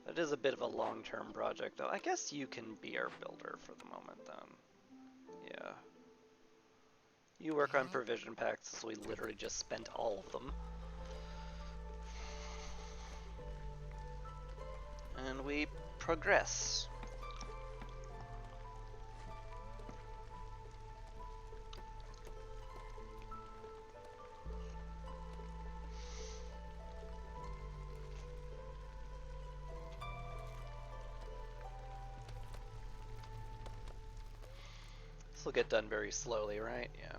A: That is a bit of a long-term project, though. I guess you can be our builder for the moment, then. Yeah. You work on provision packs, so we literally just spent all of them. And we progress. This will get done very slowly, right? Yeah.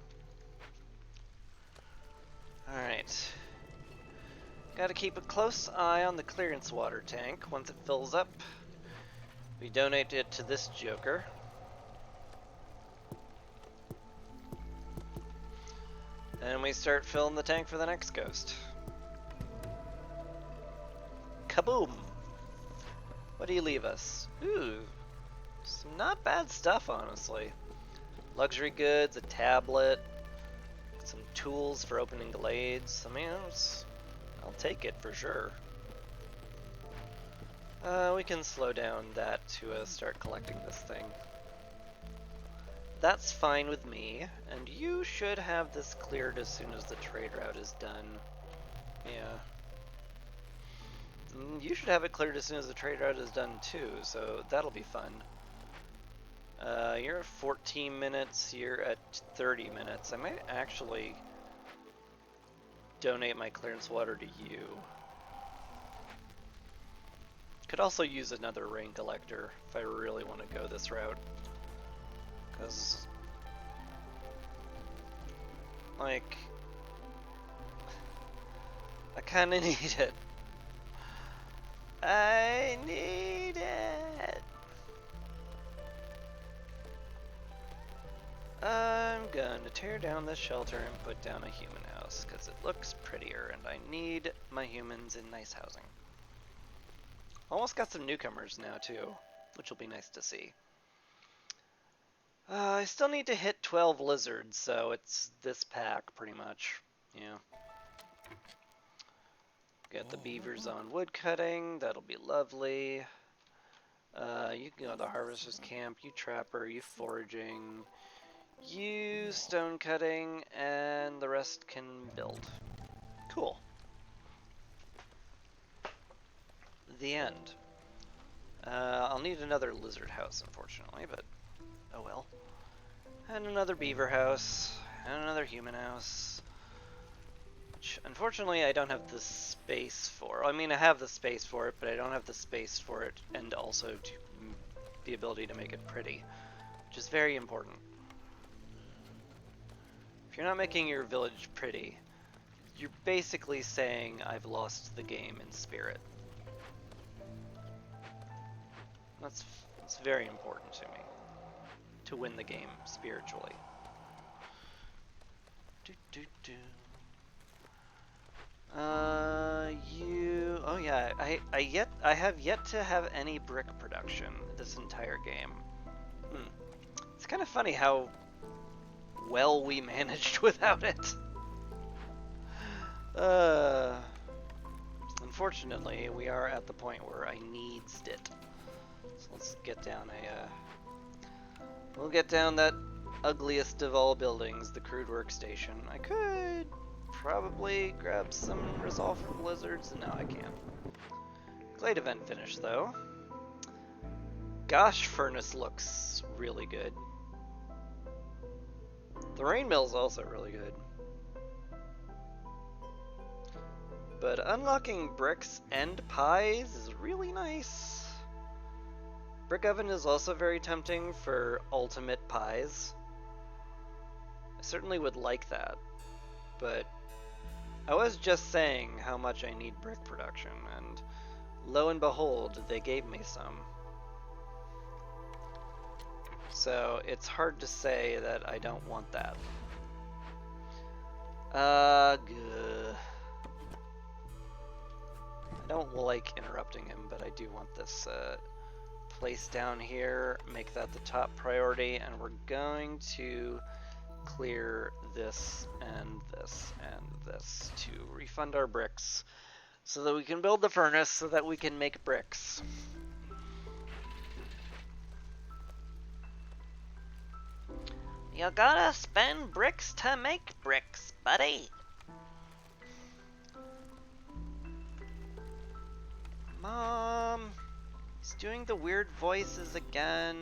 A: Alright. Gotta keep a close eye on the clearance water tank. Once it fills up, we donate it to this joker. And we start filling the tank for the next ghost. Kaboom! What do you leave us? Ooh, some not bad stuff, honestly. Luxury goods, a tablet, some tools for opening glades. I mean, I'll take it for sure. We can slow down that to start collecting this thing. That's fine with me, and you should have this cleared as soon as the trade route is done. Yeah. You should have it cleared as soon as the trade route is done too, so that'll be fun. You're at 14 minutes, you're at 30 minutes. I might actually donate my clearance water to you. Could also use another rain collector if I really want to go this route. Because, like, I kind of need it. I need it. I'm gonna tear down this shelter and put down a human house because it looks prettier and I need my humans in nice housing. Almost got some newcomers now too, which will be nice to see. I still need to hit 12 lizards, so it's this pack pretty much. Yeah. Get the beavers on wood cutting, that'll be lovely. You can go to the harvester's camp, you trapper, you foraging, you stone cutting, and the rest can build. Cool. The end. I'll need another lizard house, unfortunately, but oh well. And another beaver house, and another human house. Which, unfortunately, I don't have the space for. I mean, I have the space for it, but I don't have the space for it, and also the ability to make it pretty, which is very important. If you're not making your village pretty, you're basically saying I've lost the game in spirit. That's very important to me, to win the game spiritually. Oh yeah, I have yet to have any brick production this entire game. It's kind of funny how well we managed without it. Unfortunately, we are at the point where I needs it. So let's get down we'll get down that ugliest of all buildings, the crude workstation. I could probably grab some resolve from lizards. No, I can't. Glade event finished though. Gosh, furnace looks really good. The rain mill's also really good. But unlocking bricks and pies is really nice. Brick oven is also very tempting for ultimate pies. I certainly would like that, but I was just saying how much I need brick production, and lo and behold, they gave me some. So it's hard to say that I don't want that. I don't like interrupting him, but I do want this place down here, make that the top priority, and we're going to clear this and this and this to refund our bricks so that we can build the furnace so that we can make bricks. You gotta spend bricks to make bricks, buddy. Mom, he's doing the weird voices again.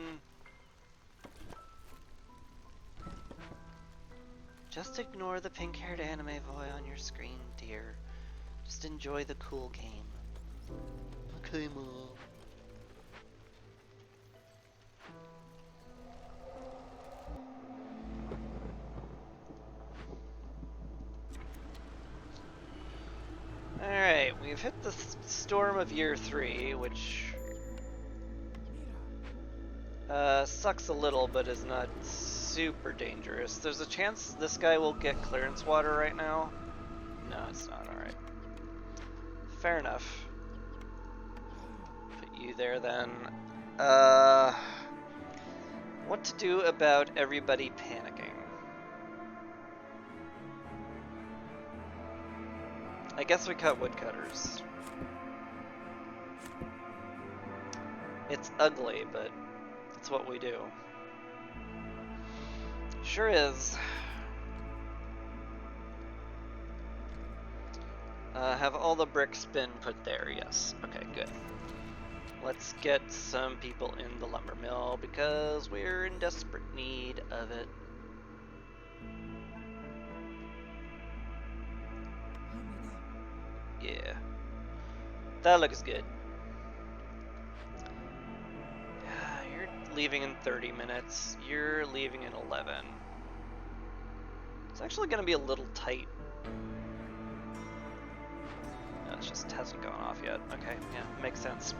A: Just ignore the pink-haired anime boy on your screen, dear. Just enjoy the cool game. Okay, Mom. Alright, we've hit the storm of year 3, which sucks a little, but is not super dangerous. There's a chance this guy will get clearance water right now. No, it's not. Alright. Fair enough. Put you there then. What to do about everybody panicking? I guess we cut woodcutters. It's ugly, but it's what we do. Sure is. Have all the bricks been put there? Yes. Okay, good. Let's get some people in the lumber mill because we're in desperate need of it. Yeah. That looks good. You're leaving in 30 minutes. You're leaving in 11. It's actually going to be a little tight. No, it just hasn't gone off yet. Okay, yeah, makes sense.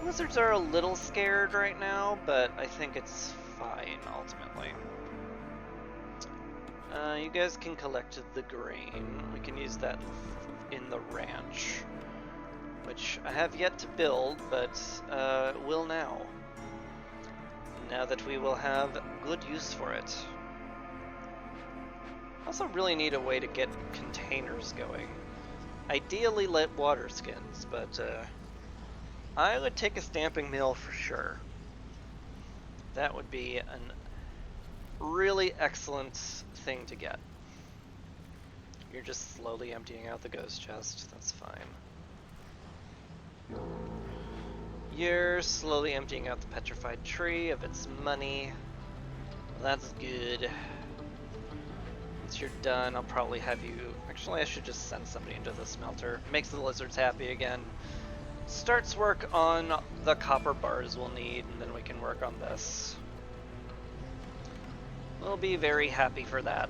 A: Lizards are a little scared right now, but I think it's fine ultimately. You guys can collect the grain. We can use that in the ranch, which I have yet to build, but will now. Now that we will have good use for it. Also really need a way to get containers going. Ideally lit water skins, but I would take a stamping mill for sure. That would be an really excellent thing to get. You're just slowly emptying out the ghost chest. That's fine. You're slowly emptying out the petrified tree of its money. That's good. Once you're done, I'll probably have you... Actually, I should just send somebody into the smelter. Makes the lizards happy again. Starts work on the copper bars we'll need, and then we can work on this. We'll be very happy for that.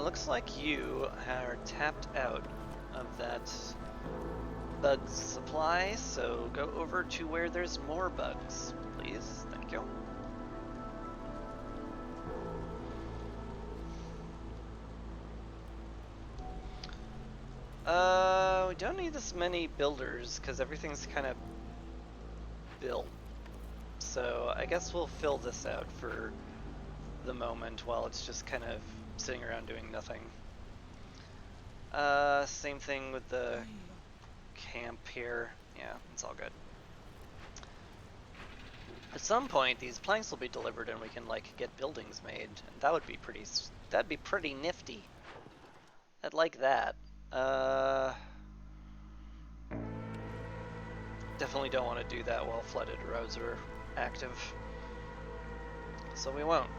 A: Looks like you are tapped out of that bugs supply, so go over to where there's more bugs, please. Thank you. We don't need this many builders because everything's kind of built. So I guess we'll fill this out for the moment while it's just kind of sitting around doing nothing. Same thing with the camp here. Yeah, it's all good. At some point, these planks will be delivered and we can like get buildings made. And that would be pretty. That'd be pretty nifty. I'd like that. Definitely don't want to do that while flooded roads are active. So we won't.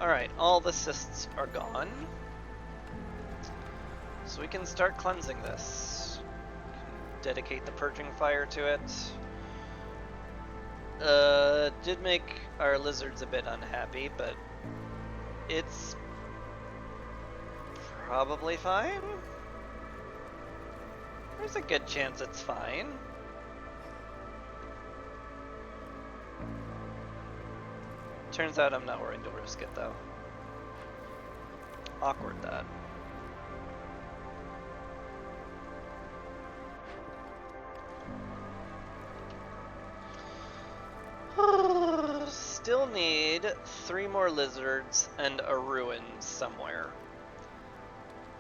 A: Alright, all the cysts are gone. So we can start cleansing this. Dedicate the purging fire to it. Did make our lizards a bit unhappy, but it's probably fine. There's a good chance it's fine. Turns out I'm not willing to risk it, though. Awkward, that. Still need 3 more lizards and a ruin somewhere.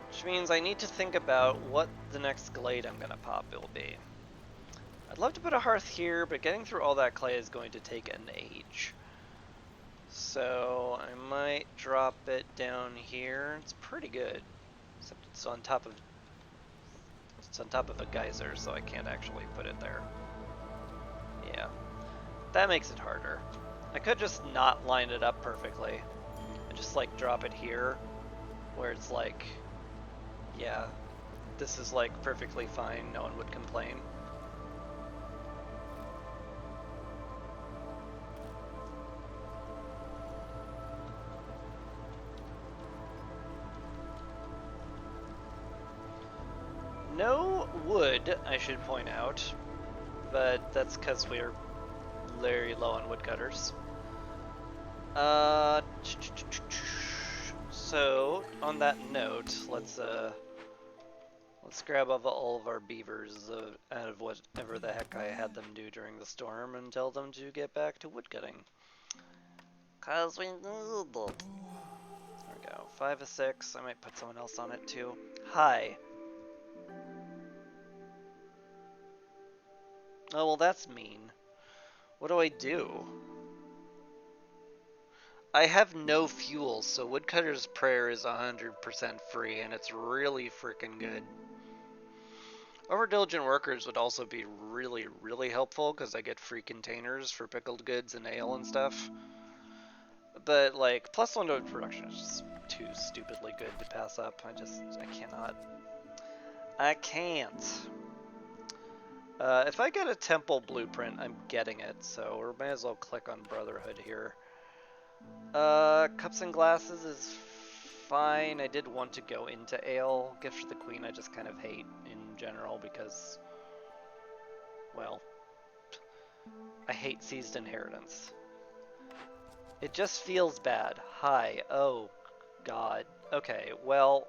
A: Which means I need to think about what the next glade I'm gonna pop will be. I'd love to put a hearth here, but getting through all that clay is going to take an age. So I might drop it down here. It's pretty good, except it's on top of a geyser, so I can't actually put it there. Yeah, that makes it harder. I could just not line it up perfectly and just like drop it here, where it's like, yeah, this is like perfectly fine. No one would complain. No wood, I should point out, but that's because we're very low on woodcutters. So on that note, let's grab all of our beavers out of whatever the heck I had them do during the storm and tell them to get back to woodcutting. Cause we need it. There we go. 5 of 6. I might put someone else on it too. Hi. Oh, well, that's mean. What do I do? I have no fuel, so Woodcutter's Prayer is 100% free, and it's really freaking good. Overdiligent Workers would also be really, really helpful, because I get free containers for pickled goods and ale and stuff. But, like, +1 to production is just too stupidly good to pass up. I cannot. I can't. If I get a temple blueprint, I'm getting it, so we may as well click on Brotherhood here. Cups and glasses is fine. I did want to go into ale. Gift for the Queen I just kind of hate in general because, well, I hate seized inheritance. It just feels bad. Hi. Oh, God. Okay, well...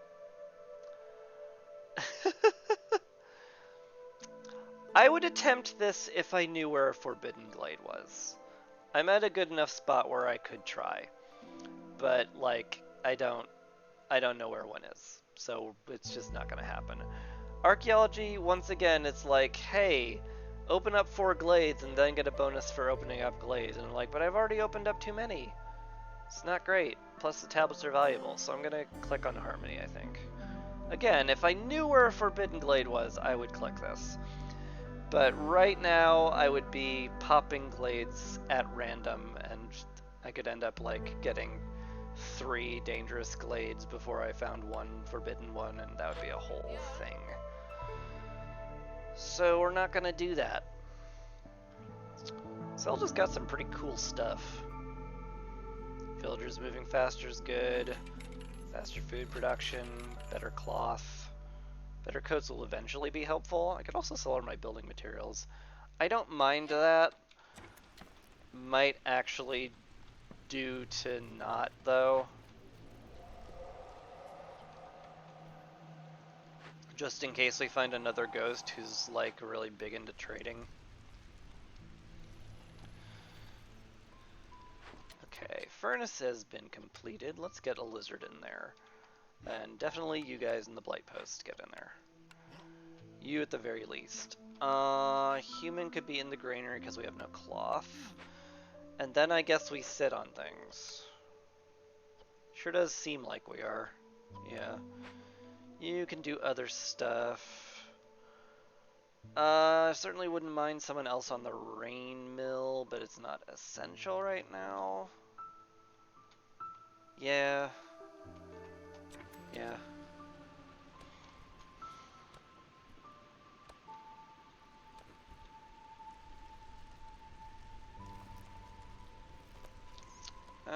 A: I would attempt this if I knew where a Forbidden Glade was. I'm at a good enough spot where I could try. But, like, I don't know where one is. So it's just not going to happen. Archaeology, once again, it's like, hey, open up 4 glades and then get a bonus for opening up glades. And I'm like, but I've already opened up too many. It's not great. Plus the tablets are valuable. So I'm going to click on Harmony, I think. Again, if I knew where a Forbidden Glade was, I would click this. But right now, I would be popping glades at random, and I could end up, like, getting 3 dangerous glades before I found one forbidden one, and that would be a whole thing. So we're not gonna do that. Zelda's got some pretty cool stuff. Villagers moving faster is good. Faster food production, better cloth. Better coats will eventually be helpful. I could also sell all my building materials. I don't mind that. Might actually do to not, though. Just in case we find another ghost who's, like, really big into trading. Okay, furnace has been completed. Let's get a lizard in there. And definitely you guys in the blight post get in there. You at the very least. Human could be in the granary because we have no cloth. And then I guess we sit on things. Sure does seem like we are. Yeah. You can do other stuff. I certainly wouldn't mind someone else on the rain mill, but it's not essential right now. Yeah. Yeah.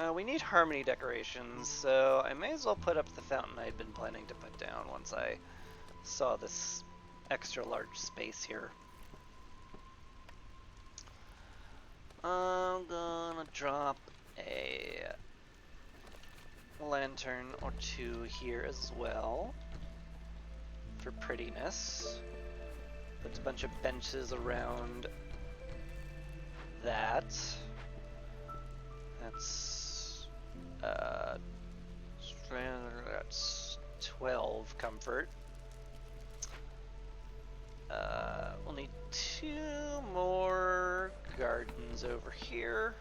A: We need harmony decorations, so I may as well put up the fountain I'd been planning to put down once I saw this extra large space here. I'm gonna drop a lantern or two here as well for prettiness. Put a bunch of benches around that. That's 12 comfort. We'll need 2 more gardens over here.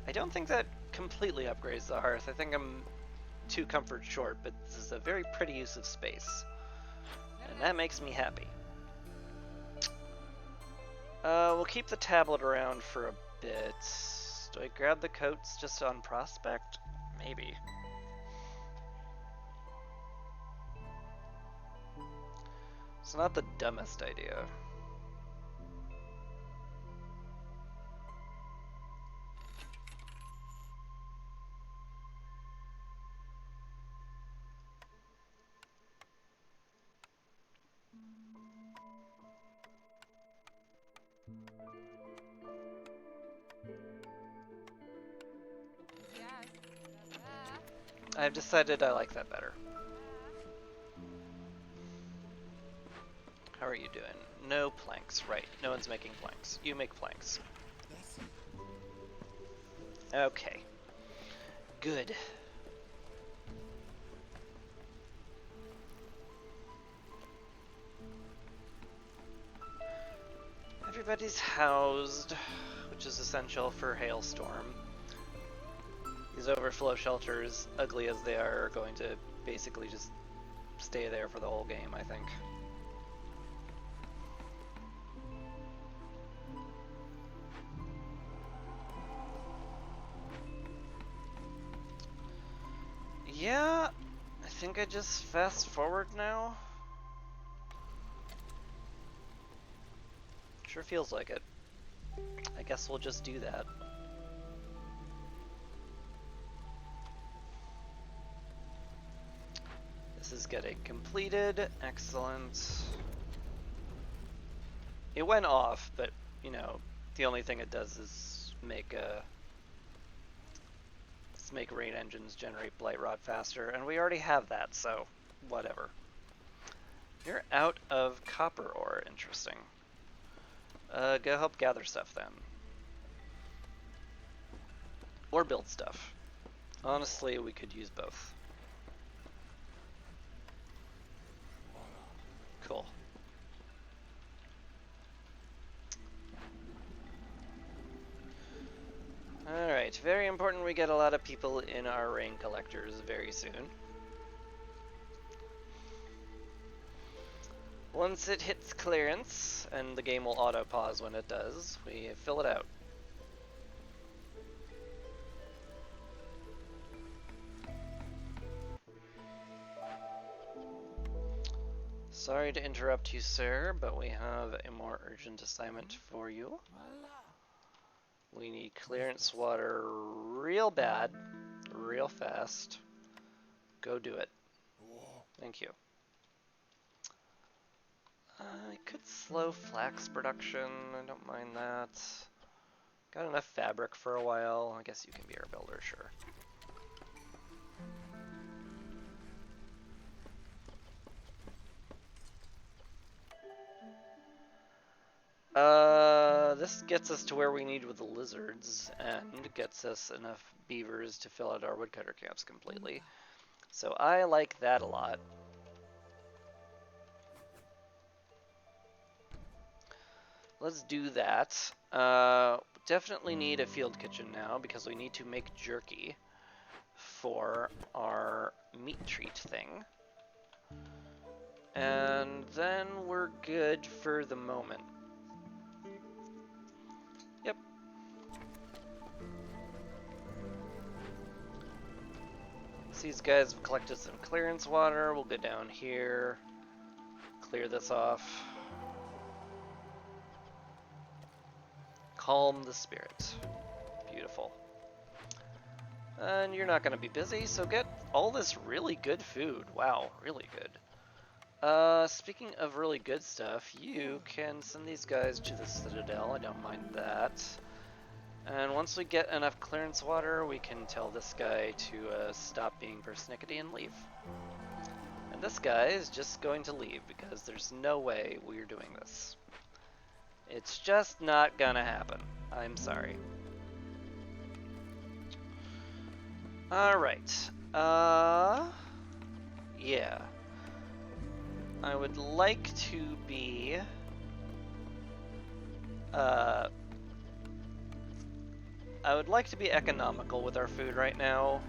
A: I don't think that completely upgrades the hearth. I think I'm 2 comfort short, but this is a very pretty use of space. And that makes me happy. We'll keep the tablet around for a bit. Do I grab the coats just on prospect? Maybe. It's not the dumbest idea. I've decided I like that better. How are you doing? No planks, right. No one's making planks. You make planks. Okay. Good. Everybody's housed, which is essential for hailstorm. These overflow shelters, ugly as they are going to basically just stay there for the whole game, I think. Yeah, I think I just fast forward now. Sure feels like it. I guess we'll just do that. This is getting completed. Excellent. It went off, but, you know, the only thing it does is make rain engines generate blight rot faster, and we already have that, so whatever. You're out of copper ore. Interesting. Go help gather stuff then. Or build stuff. Honestly, we could use both. Cool. Alright, very important we get a lot of people in our rain collectors very soon. Once it hits clearance, and the game will auto-pause when it does, we fill it out. Sorry to interrupt you, sir, but we have a more urgent assignment for you. We need clearance water real bad, real fast. Go do it. Thank you. I could slow flax production, I don't mind that. Got enough fabric for a while, I guess you can be our builder, sure. This gets us to where we need with the lizards, and gets us enough beavers to fill out our woodcutter camps completely. So I like that a lot. Let's do that. Definitely need a field kitchen now, because we need to make jerky for our meat treat thing. And then we're good for the moment. Yep. These guys have collected some clearance water. We'll go down here, clear this off. Calm the spirit. Beautiful. And you're not going to be busy, so get all this really good food. Wow, really good. Speaking of really good stuff, you can send these guys to the Citadel. I don't mind that. And once we get enough clearance water, we can tell this guy to stop being persnickety and leave. And this guy is just going to leave because there's no way we're doing this. It's just not gonna happen. I'm sorry. Alright. Yeah. I would like to be economical with our food right now.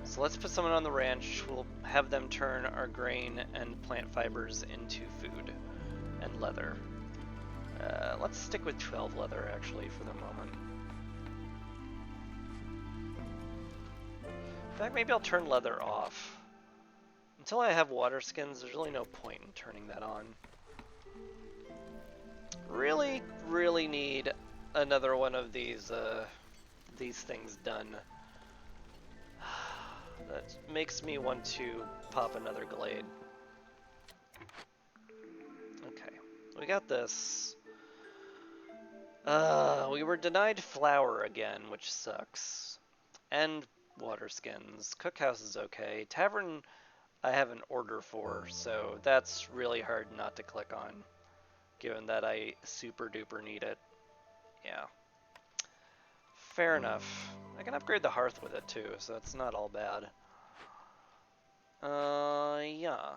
A: So let's put someone on the ranch. We'll have them turn our grain and plant fibers into food and leather. Let's stick with 12 leather actually for the moment. In fact, maybe I'll turn leather off. Until I have water skins, there's really no point in turning that on. Really, really need another one of these things done. That makes me want to pop another glade. Okay, we got this. We were denied flour again, which sucks. And water skins. Cookhouse is okay. Tavern I have an order for, so that's really hard not to click on, given that I super duper need it. Yeah. Fair enough. I can upgrade the hearth with it too, so it's not all bad. Yeah.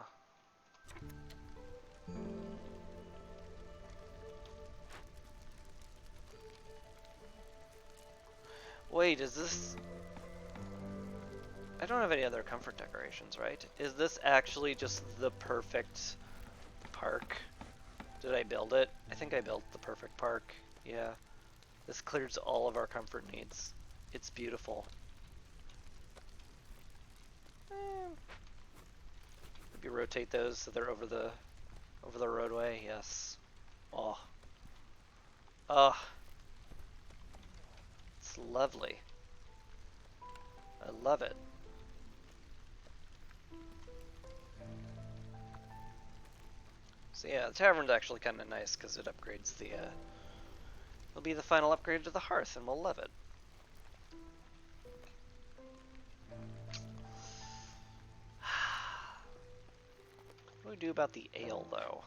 A: Wait, is this... I don't have any other comfort decorations, right? Is this actually just the perfect park? Did I build it? I think I built the perfect park. Yeah. This clears all of our comfort needs. It's beautiful. Maybe rotate those so they're over the roadway. Yes. Oh. Oh. It's lovely. I love it. So yeah, the tavern's actually kind of nice because it upgrades the, it'll be the final upgrade to the hearth and we'll love it. What do we do about the ale though?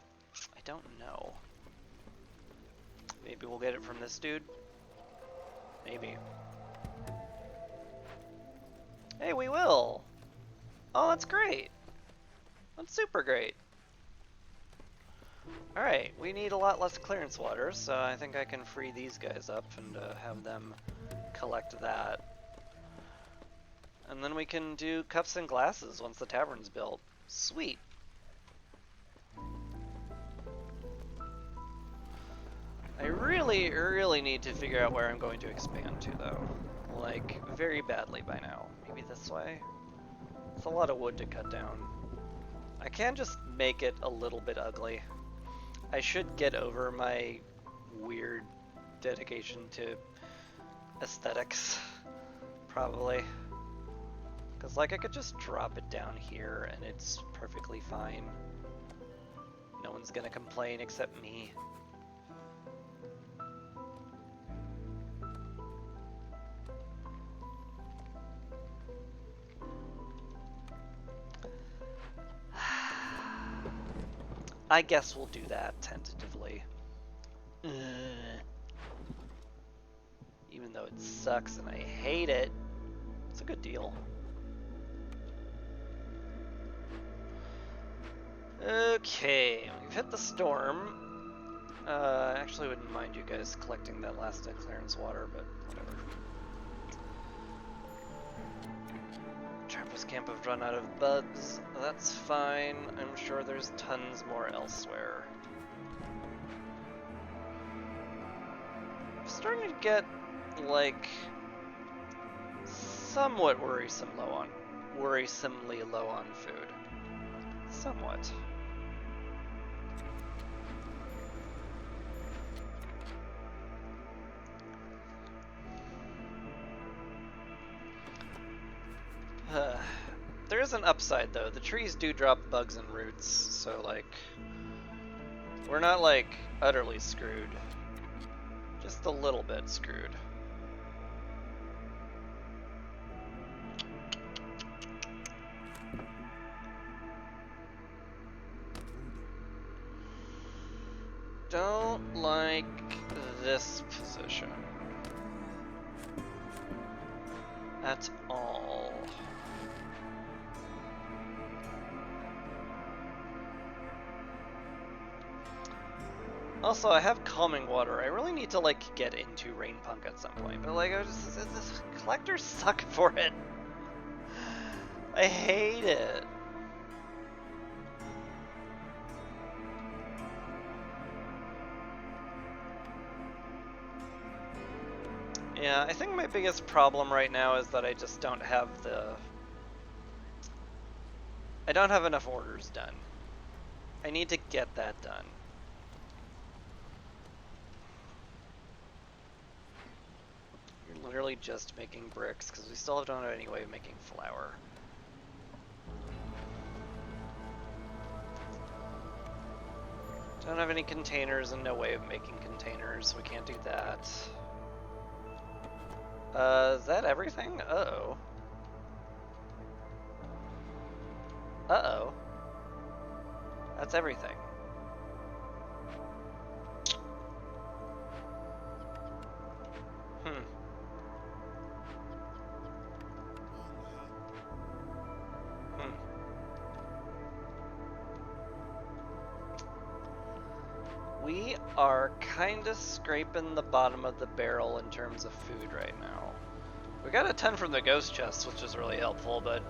A: I don't know. Maybe we'll get it from this dude? Maybe. Hey, we will! Oh, that's great! That's super great! Alright, we need a lot less clearance water, so I think I can free these guys up and have them collect that. And then we can do cups and glasses once the tavern's built. Sweet! I really, really need to figure out where I'm going to expand to, though. Like, very badly by now. Maybe this way? It's a lot of wood to cut down. I can just make it a little bit ugly. I should get over my weird dedication to aesthetics, probably. Because, like, I could just drop it down here and it's perfectly fine. No one's gonna complain except me. I guess we'll do that tentatively. Even though it sucks and I hate it, it's a good deal. Okay, we've hit the storm. I actually wouldn't mind you guys collecting that last clearance water, but whatever. Trappers Camp have run out of bugs. That's fine. I'm sure there's tons more elsewhere. I'm starting to get, like, somewhat worrisomely low on food. Somewhat. There is an upside though. The trees do drop bugs and roots, so like we're not like utterly screwed. Just a little bit screwed. Don't like this position at all. Also, I have calming water. I really need to like get into Rain Punk at some point, but like, this collectors suck for it. I hate it. Yeah, I think my biggest problem right now is that I just don't have I don't have enough orders done. I need to get that done. You're literally just making bricks, because we still don't have any way of making flour. Don't have any containers and no way of making containers, so we can't do that. Is that everything? Uh-oh. Uh-oh. That's everything. Hmm. We are kinda scraping the bottom of the barrel in terms of food right now. We got a ton from the ghost chest, which is really helpful, but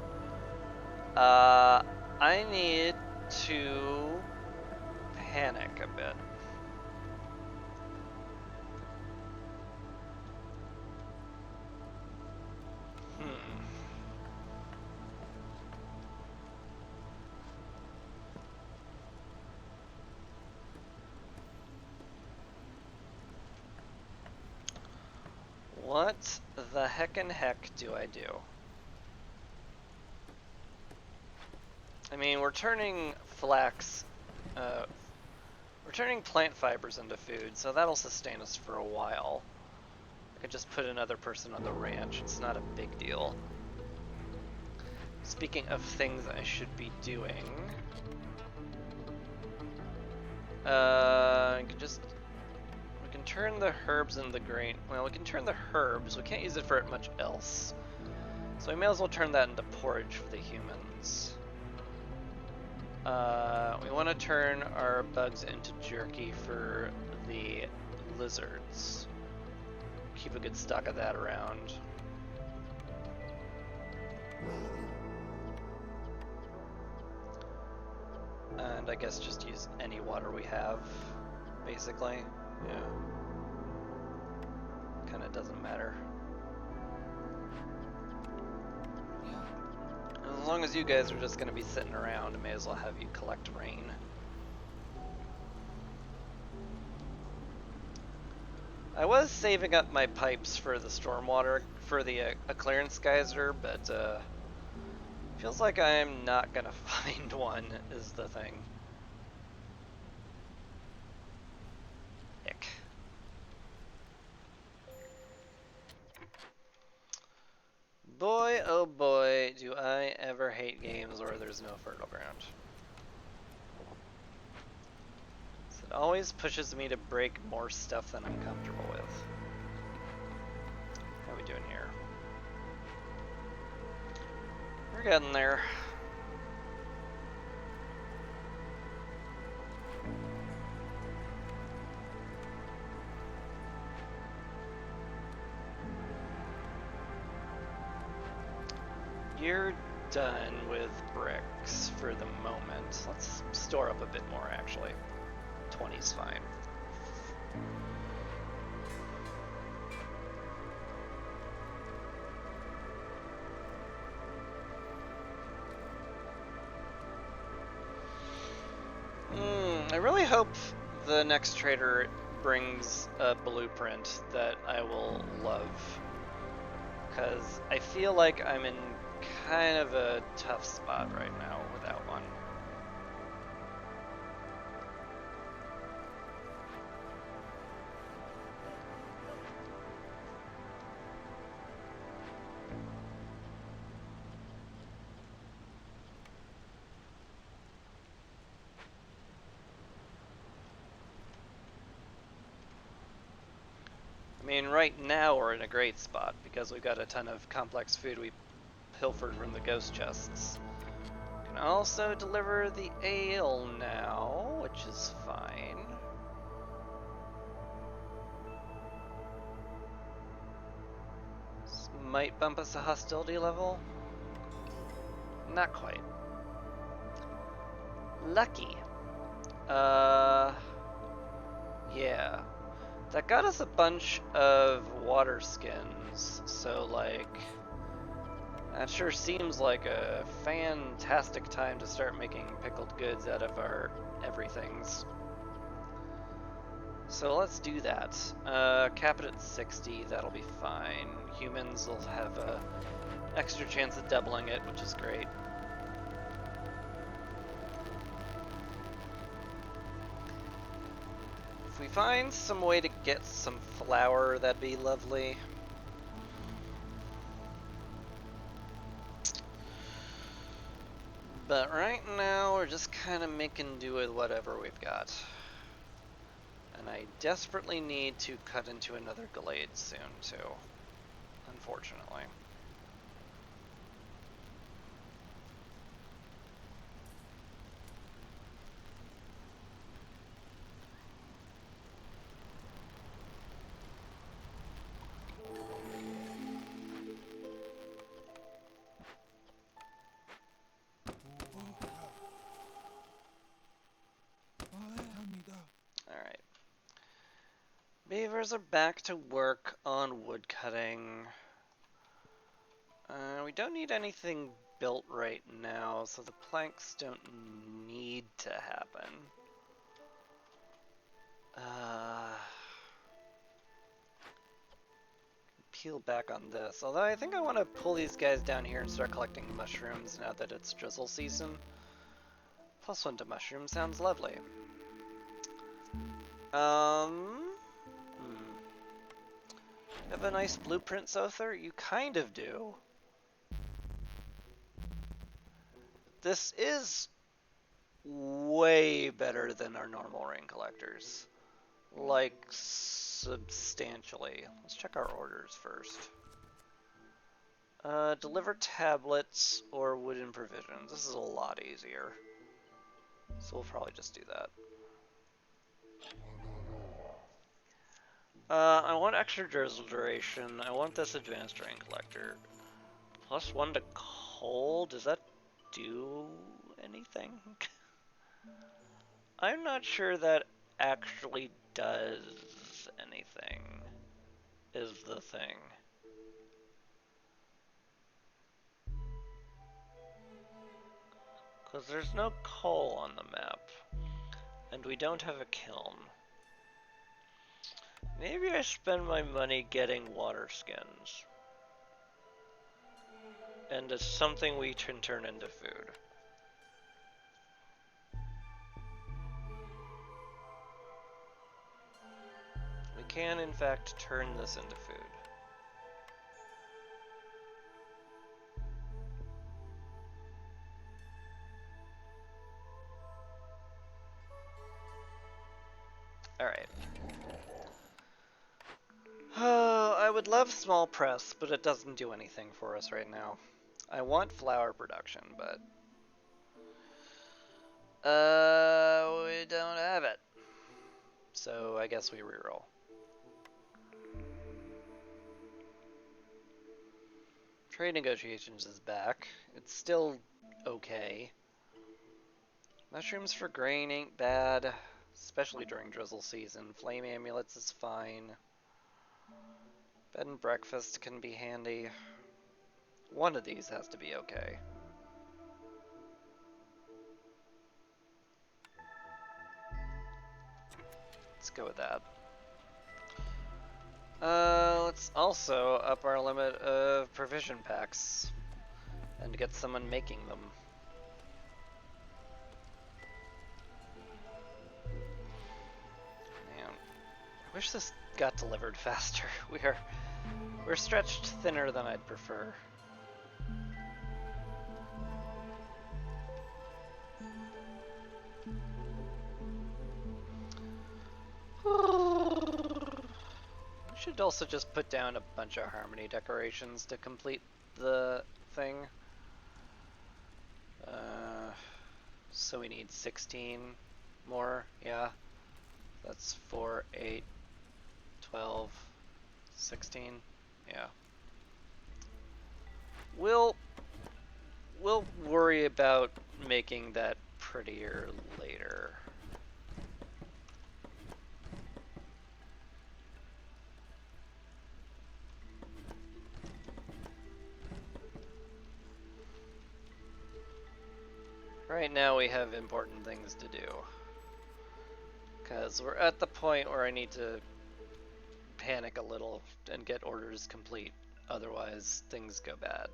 A: I need to panic a bit. What the heckin' heck do I do? I mean, we're turning flax, we're turning plant fibers into food, so that'll sustain us for a while. I could just put another person on the ranch, it's not a big deal. Speaking of things I should be doing, we can turn the herbs and the grain. Well, we can turn the herbs. We can't use it for much else. So we may as well turn that into porridge for the humans. We want to turn our bugs into jerky for the lizards. Keep a good stock of that around. And I guess just use any water we have, basically. Yeah. Kinda doesn't matter. As long as you guys are just gonna be sitting around, I may as well have you collect rain. I was saving up my pipes for the stormwater, for the a clearance geyser, but feels like I'm not gonna find one, is the thing. Ick. Boy, oh boy, do I ever hate games where there's no fertile ground. So it always pushes me to break more stuff than I'm comfortable with. How are we doing here? We're getting there. You're done with bricks for the moment. Let's store up a bit more, actually. 20's fine. I really hope the next trader brings a blueprint that I will love. Because I feel like I'm in kind of a tough spot right now with that one. I mean, right now we're in a great spot because we've got a ton of complex food we pilfered from the ghost chests. Can also deliver the ale now, which is fine. This might bump us a hostility level. Not quite. Lucky. Yeah. That got us a bunch of water skins, so like, that sure seems like a fantastic time to start making pickled goods out of our everythings. So let's do that. Cap it at 60, that'll be fine. Humans will have a extra chance of doubling it, which is great. If we find some way to get some flour, that'd be lovely. But right now, we're just kind of making do with whatever we've got. And I desperately need to cut into another glade soon, too. Unfortunately. Alright. Beavers are back to work on wood cutting. We don't need anything built right now, so the planks don't need to happen. Peel back on this, although I think I want to pull these guys down here and start collecting mushrooms now that it's drizzle season. +1 to mushroom sounds lovely. Have a nice blueprint, Sother? You kind of do. This is way better than our normal rain collectors. Like, substantially. Let's check our orders first. Deliver tablets or wooden provisions. This is a lot easier. So we'll probably just do that. I want extra drizzle duration. I want this advanced rain collector. +1 to cold. Does that do anything? I'm not sure that actually does anything, is the thing. Because there's no coal on the map. And we don't have a kiln. Maybe I spend my money getting water skins. And it's something we can turn into food. We can, in fact, turn this into food. Alright. Oh, I would love small press, but it doesn't do anything for us right now. I want flour production, but we don't have it. So I guess we reroll. Trade negotiations is back. It's still okay. Mushrooms for grain ain't bad, especially during drizzle season. Flame amulets is fine. Bed and breakfast can be handy. One of these has to be okay. Let's go with that. Let's also up our limit of provision packs. and get someone making them. Man, I wish this got delivered faster. We're stretched thinner than I'd prefer. We should also just put down a bunch of harmony decorations to complete the thing. So we need 16 more, yeah. That's 4, 8, 12, 16, yeah. We'll worry about making that prettier later. Right now we have important things to do. Because we're at the point where I need to panic a little and get orders complete. Otherwise, things go bad.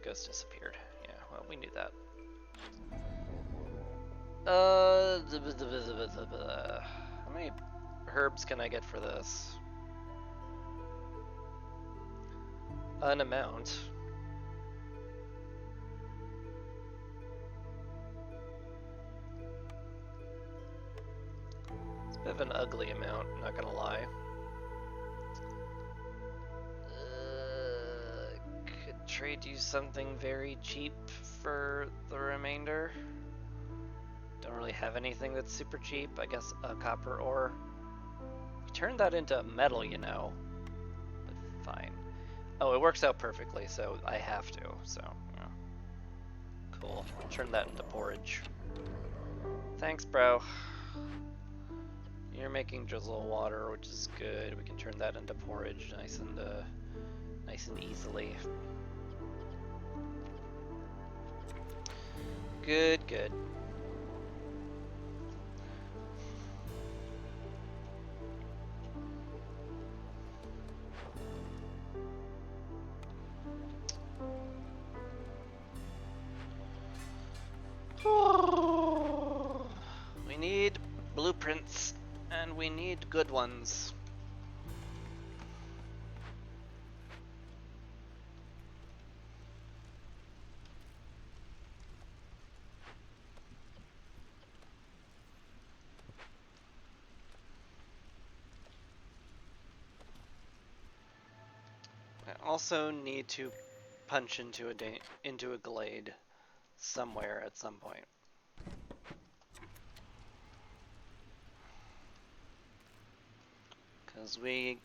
A: Ghost disappeared. Yeah, well, we knew that. How many herbs can I get for this? An amount. It's a bit of an ugly amount, not gonna lie. Could trade you something very cheap for the remainder. Don't really have anything that's super cheap. I guess a copper ore. We turned that into metal, you know. But fine. Oh, it works out perfectly, so I have to. So, yeah. Cool. Turn that into porridge. Thanks, bro. You're making drizzle water, which is good. We can turn that into porridge, nice and easily. Good, good. We need blueprints, and we need good ones. I also need to punch into a glade somewhere at some point. Because we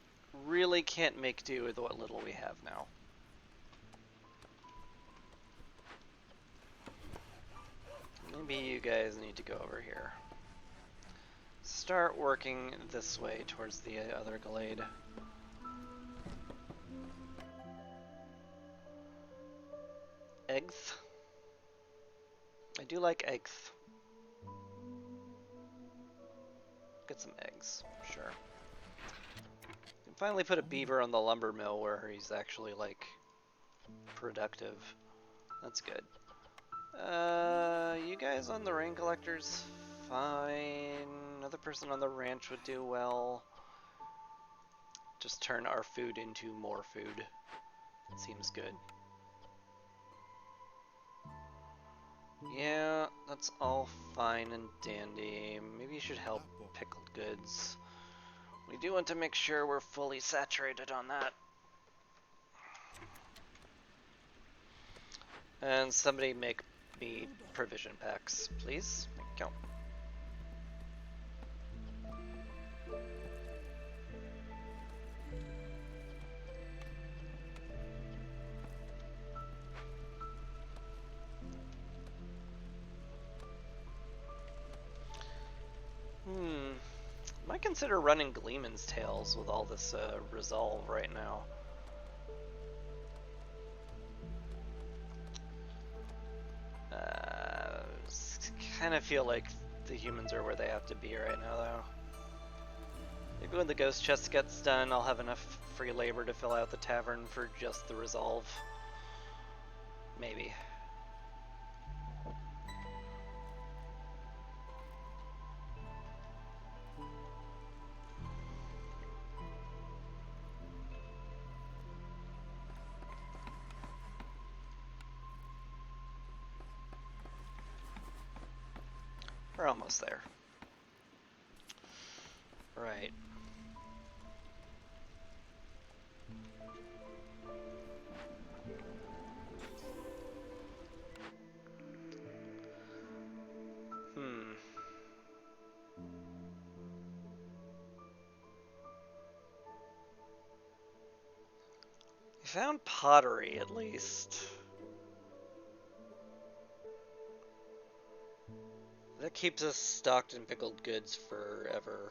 A: really can't make do with what little we have now. Maybe you guys need to go over here. Start working this way towards the other glade. Eggs? I do like eggs. Get some eggs, sure. Can finally put a beaver on the lumber mill where he's actually, like, productive. That's good. You guys on the rain collectors? Fine. Another person on the ranch would do well. Just turn our food into more food. Seems good. Yeah, that's all fine and dandy. Maybe you should help pickled goods. We do want to make sure we're fully saturated on that. And somebody make me provision packs, please. Thank you. Might consider running Gleeman's Tales with all this resolve right now. Kind of feel like the humans are where they have to be right now, though. Maybe when the ghost chest gets done, I'll have enough free labor to fill out the tavern for just the resolve. Maybe. We're almost there. Right. We found pottery, at least. That keeps us stocked in pickled goods forever.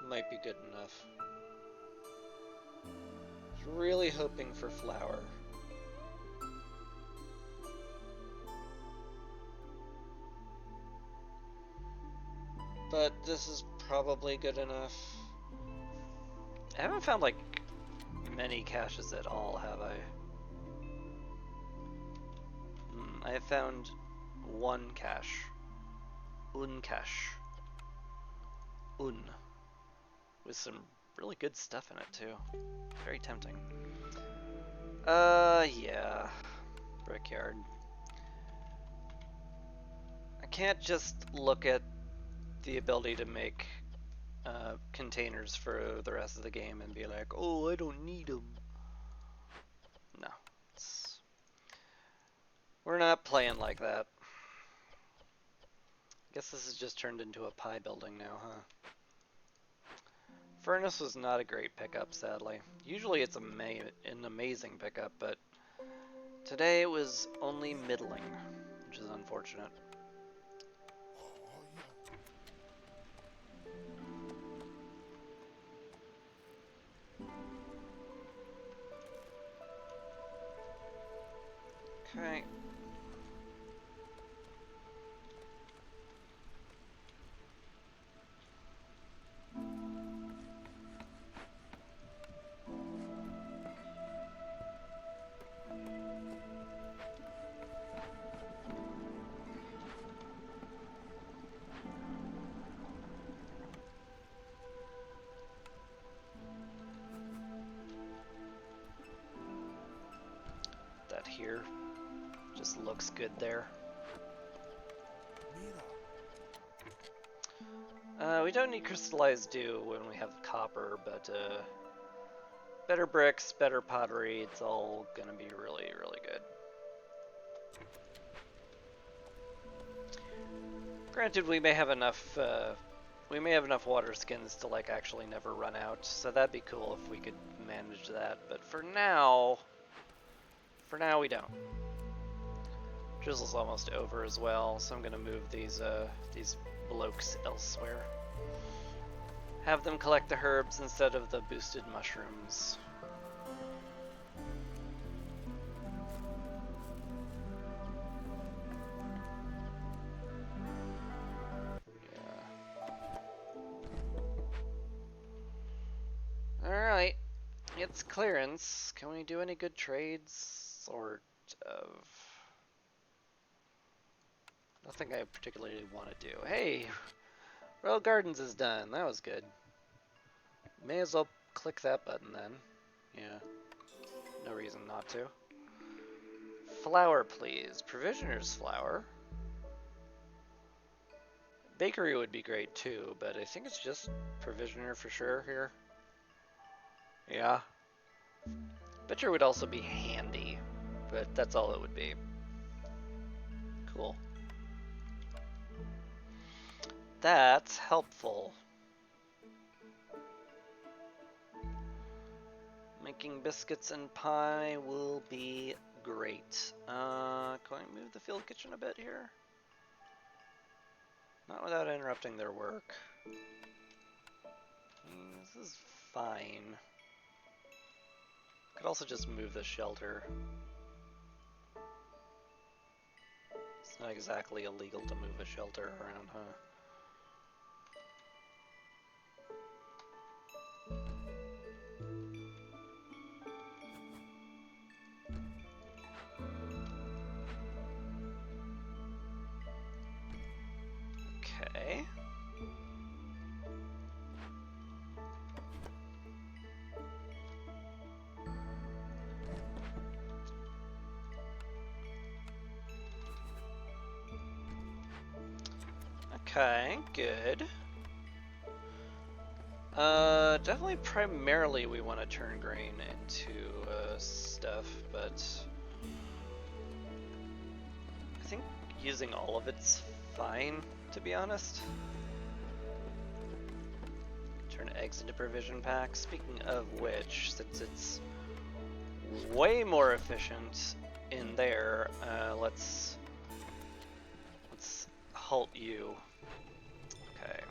A: Might be good enough. Really hoping for flour. But this is probably good enough. I haven't found, like, many caches at all, have I? I have found one cache. Un cache. Un. With some really good stuff in it, too. Very tempting. Yeah. Brickyard. I can't just look at the ability to make containers for the rest of the game and be like, oh, I don't need them. No. We're not playing like that. Guess this has just turned into a pie building now, huh? Furnace was not a great pickup, sadly. Usually it's an amazing pickup, but today it was only middling, which is unfortunate. Okay. That here just looks good there. We don't need crystallized dew when we have copper, but better bricks, better pottery, it's all gonna be really, really good. Granted, we may have enough water skins to like actually never run out, so that'd be cool if we could manage that. But for now we don't. Drizzle's almost over as well, so I'm gonna move these blokes elsewhere. Have them collect the herbs instead of the boosted mushrooms. Alright. It's clearance. Can we do any good trades? Sort of. Nothing I particularly want to do. Hey! Royal Gardens is done. That was good. May as well click that button then. Yeah. No reason not to. Flour, please. Provisioner's flour. Bakery would be great too, but I think it's just Provisioner for sure here. Yeah. Butcher would also be handy, but that's all it would be. Cool. That's helpful. Making biscuits and pie will be great. Can I move the field kitchen a bit here? Not without interrupting their work. This is fine. Could also just move the shelter. It's not exactly illegal to move a shelter around, huh? Okay, good. Definitely primarily we want to turn grain into stuff, but I think using all of it's fine, to be honest. Turn eggs into provision packs. Speaking of which, since it's way more efficient in there, let's halt you. Okay.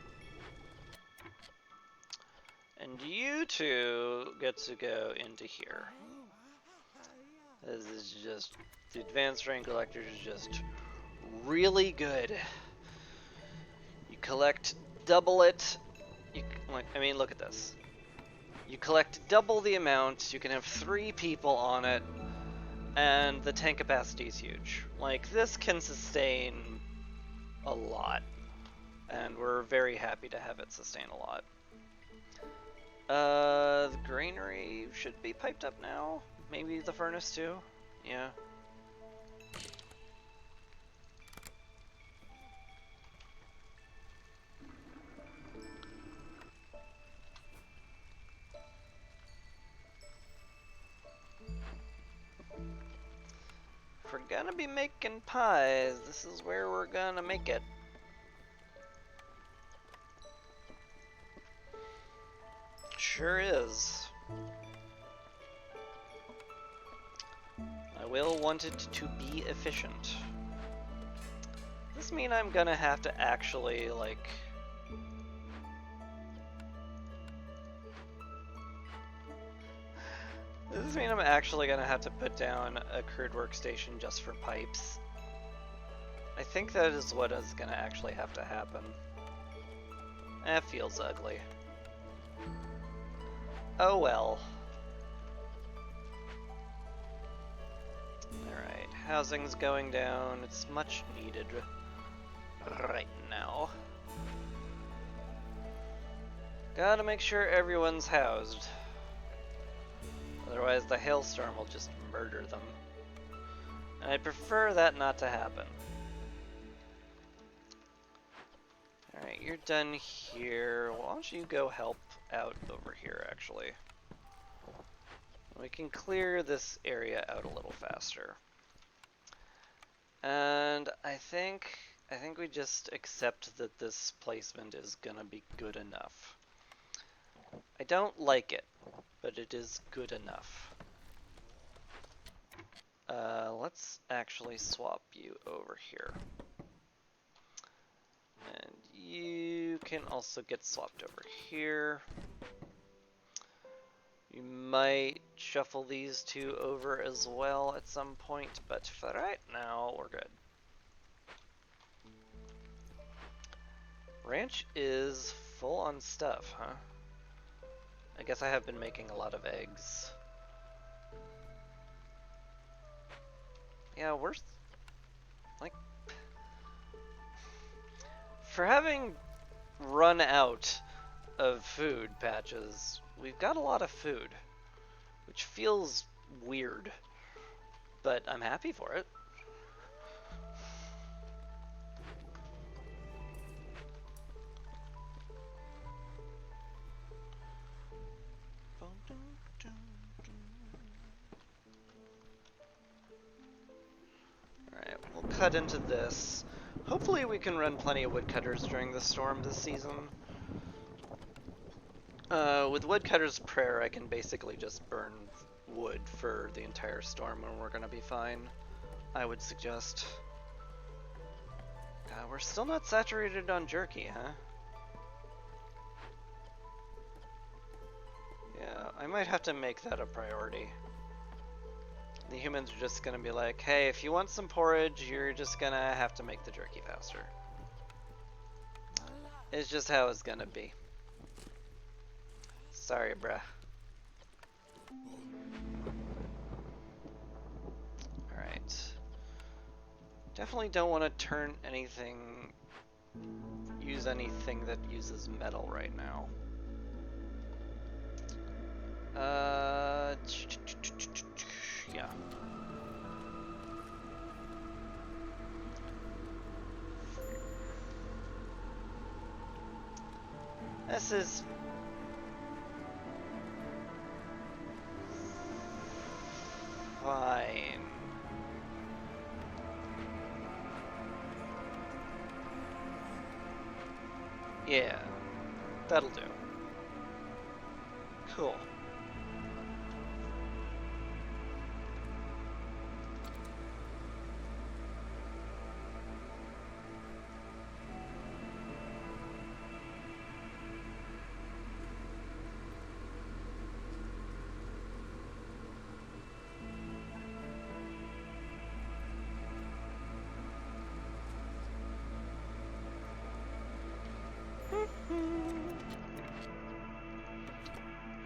A: And you two get to go into here. This is just, the advanced rank collector is just really good. You collect double it. I mean, look at this. You collect double the amount, you can have 3 people on it, and the tank capacity is huge. Like, this can sustain a lot, and we're very happy to have it sustain a lot. The granary should be piped up now. Maybe the furnace too. Yeah. If we're gonna be making pies, this is where we're gonna make it. Sure is. I will want it to be efficient. Does this mean I'm gonna have to actually, like... Does this mean I'm actually gonna have to put down a crude workstation just for pipes? I think that is what is gonna actually have to happen. That feels ugly. Oh well. Alright, housing's going down. It's much needed right now. Gotta make sure everyone's housed. Otherwise the hailstorm will just murder them. And I'd prefer that not to happen. Alright, you're done here. Why don't you go help out over here, actually. We can clear this area out a little faster. And I think we just accept that this placement is gonna be good enough. I don't like it, but it is good enough. Let's actually swap you over here. And you can also get swapped over here. You might shuffle these two over as well at some point, but for right now, we're good. Ranch is full on stuff, huh? I guess I have been making a lot of eggs. Yeah, we're... like... for having run out of food patches, we've got a lot of food, which feels weird, but I'm happy for it. Alright, we'll cut into this. Hopefully we can run plenty of woodcutters during the storm this season. With Woodcutter's Prayer, I can basically just burn wood for the entire storm and we're gonna be fine, I would suggest. We're still not saturated on jerky, huh? Yeah, I might have to make that a priority. The humans are just gonna be like, hey, if you want some porridge, you're just gonna have to make the jerky faster. It's just how it's gonna be. Sorry, bruh. Alright. Definitely don't want to turn anything... use anything that uses metal right now. Yeah. This is fine. Yeah, that'll do. Cool.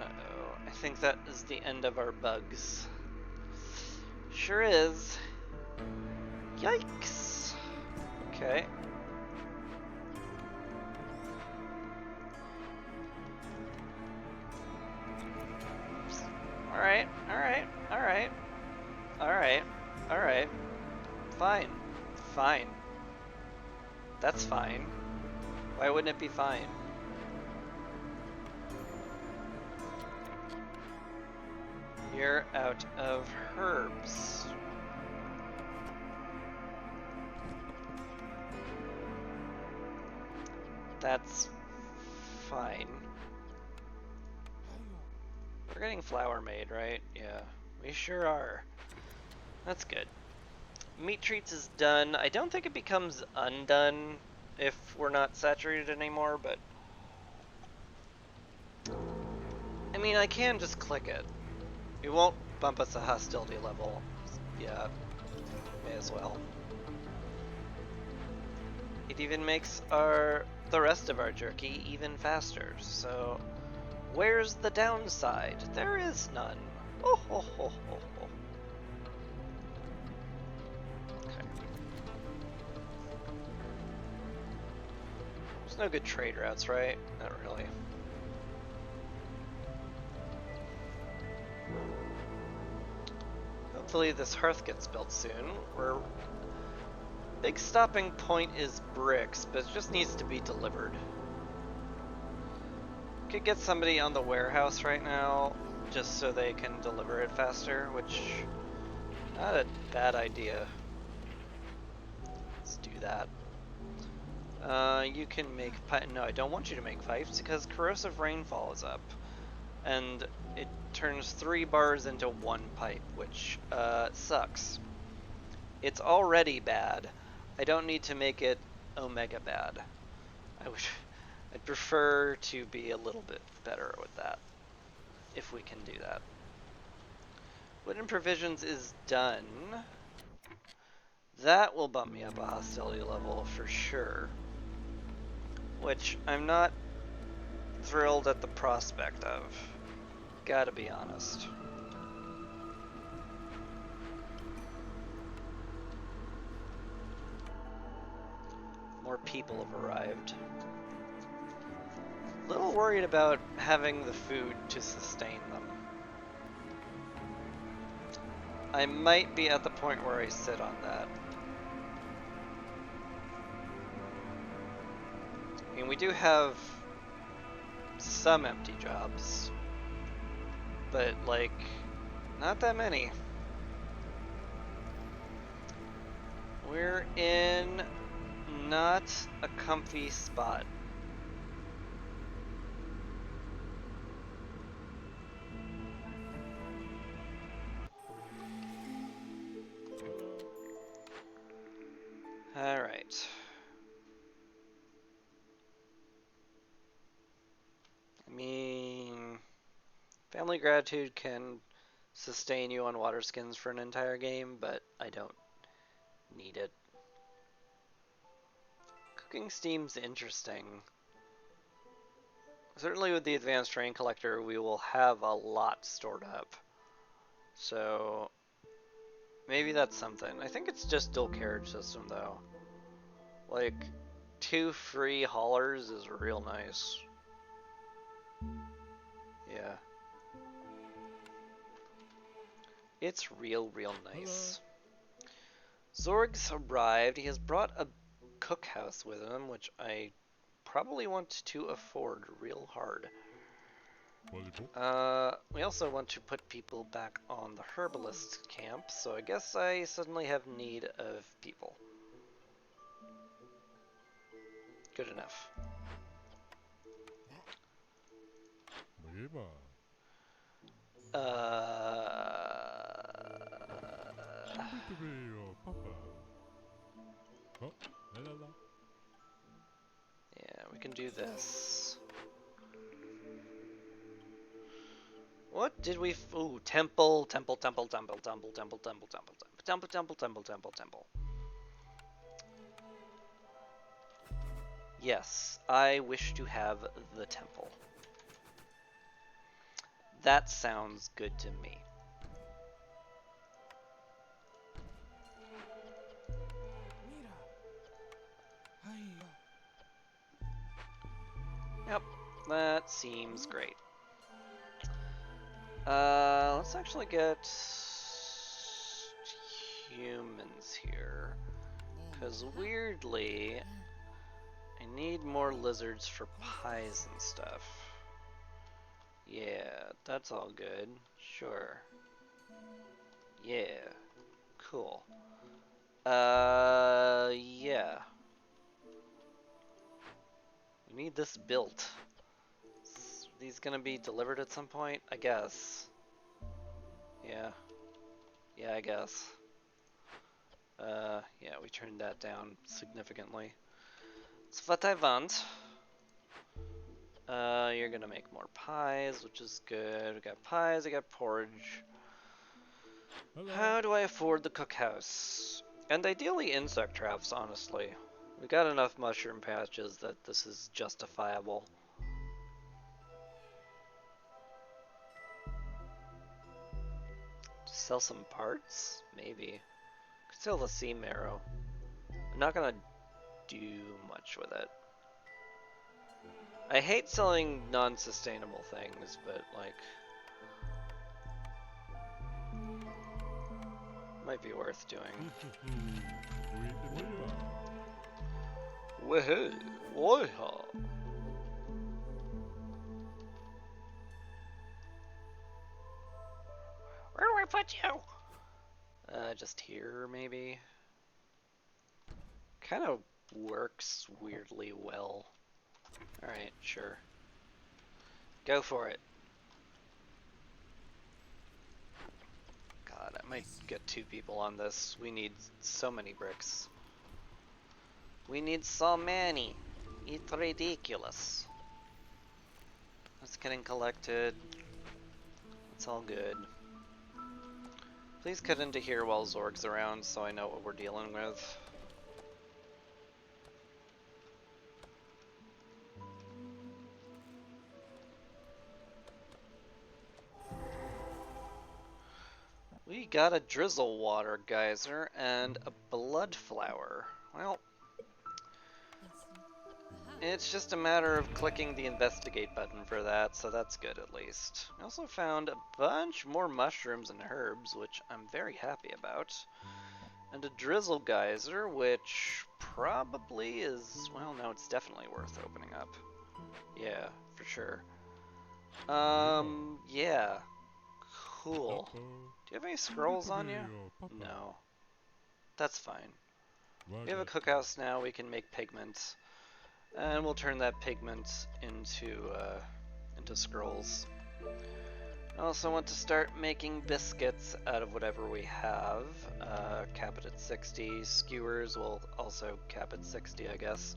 A: Uh-oh, I think that is the end of our bugs. Sure is. Yikes. Okay. Alright, alright, alright. Alright, alright. Fine. Fine. That's fine. Why wouldn't it be fine? You're out of herbs. That's fine. We're getting flour made, right? Yeah, we sure are. That's good. Meat treats is done. I don't think it becomes undone if we're not saturated anymore, but I mean, I can just click it. It won't bump us a hostility level. Yeah, may as well. It even makes the rest of our jerky even faster. So, where's the downside? There is none. Oh ho ho ho ho. Okay. There's no good trade routes, right? Not really. Hopefully this hearth gets built soon. Big stopping point is bricks, but it just needs to be delivered. Could get somebody on the warehouse right now, just so they can deliver it faster, which, not a bad idea. Let's do that. You can make no, I don't want you to make pipes, because corrosive rainfall is up. And it turns 3 bars into 1 pipe, which, sucks. It's already bad. I don't need to make it omega bad. I'd prefer to be a little bit better with that, if we can do that. Wooden provisions is done. That will bump me up a hostility level for sure, which I'm not thrilled at the prospect of. Gotta be honest. More people have arrived. A little worried about having the food to sustain them. I might be at the point where I sit on that. I mean, we do have some empty jobs, but like, not that many. We're in not a comfy spot. All right. I mean, family gratitude can sustain you on water skins for an entire game, but I don't need it. Cooking steam's interesting. Certainly with the advanced terrain collector, we will have a lot stored up. So maybe that's something. I think it's just dual carriage system though. Like 2 free haulers is real nice. Yeah. It's real nice. Hello. Zorg's arrived. He has brought a cookhouse with him, which I probably want to afford real hard. We also want to put people back on the herbalist camp, so I guess I suddenly have need of people. Good enough. Yeah, we can do this. What did we? Ooh, temple, temple, temple, temple, temple, temple, temple, temple, temple, temple, temple, temple, temple. Yes, I wish to have the temple. That sounds good to me. Yep, that seems great. Let's actually get humans here, because weirdly, I need more lizards for pies and stuff. Yeah, that's all good. Sure. Yeah. Cool. Yeah. We need this built. Are these gonna be delivered at some point? I guess. Yeah. Yeah, I guess. Yeah, we turned that down significantly. It's what I want. You're gonna make more pies, which is good. We got pies, I got porridge. Hello. How do I afford the cookhouse? And ideally insect traps, honestly. We got enough mushroom patches that this is justifiable. Sell some parts? Maybe. Could sell the sea marrow. I'm not gonna do much with it. I hate selling non-sustainable things, but like... might be worth doing. Woohoo! Woohoo! Where do I put you? Just here, maybe? Kind of works weirdly well. Alright, sure. Go for it. God, I might get 2 people on this. We need so many bricks. We need so many. It's ridiculous. It's getting collected. It's all good. Please cut into here while Zorg's around so I know what we're dealing with. We got a drizzle water geyser and a blood flower. Well, it's just a matter of clicking the investigate button for that, so that's good at least. I also found a bunch more mushrooms and herbs, which I'm very happy about. And a drizzle geyser, which probably is, well, no, it's definitely worth opening up. Yeah, for sure. Yeah. Cool. Do you have any scrolls on you? No. That's fine. We have a cookhouse now, we can make pigment. And we'll turn that pigment into scrolls. I also want to start making biscuits out of whatever we have. Cap it at 60. Skewers will also cap at 60, I guess.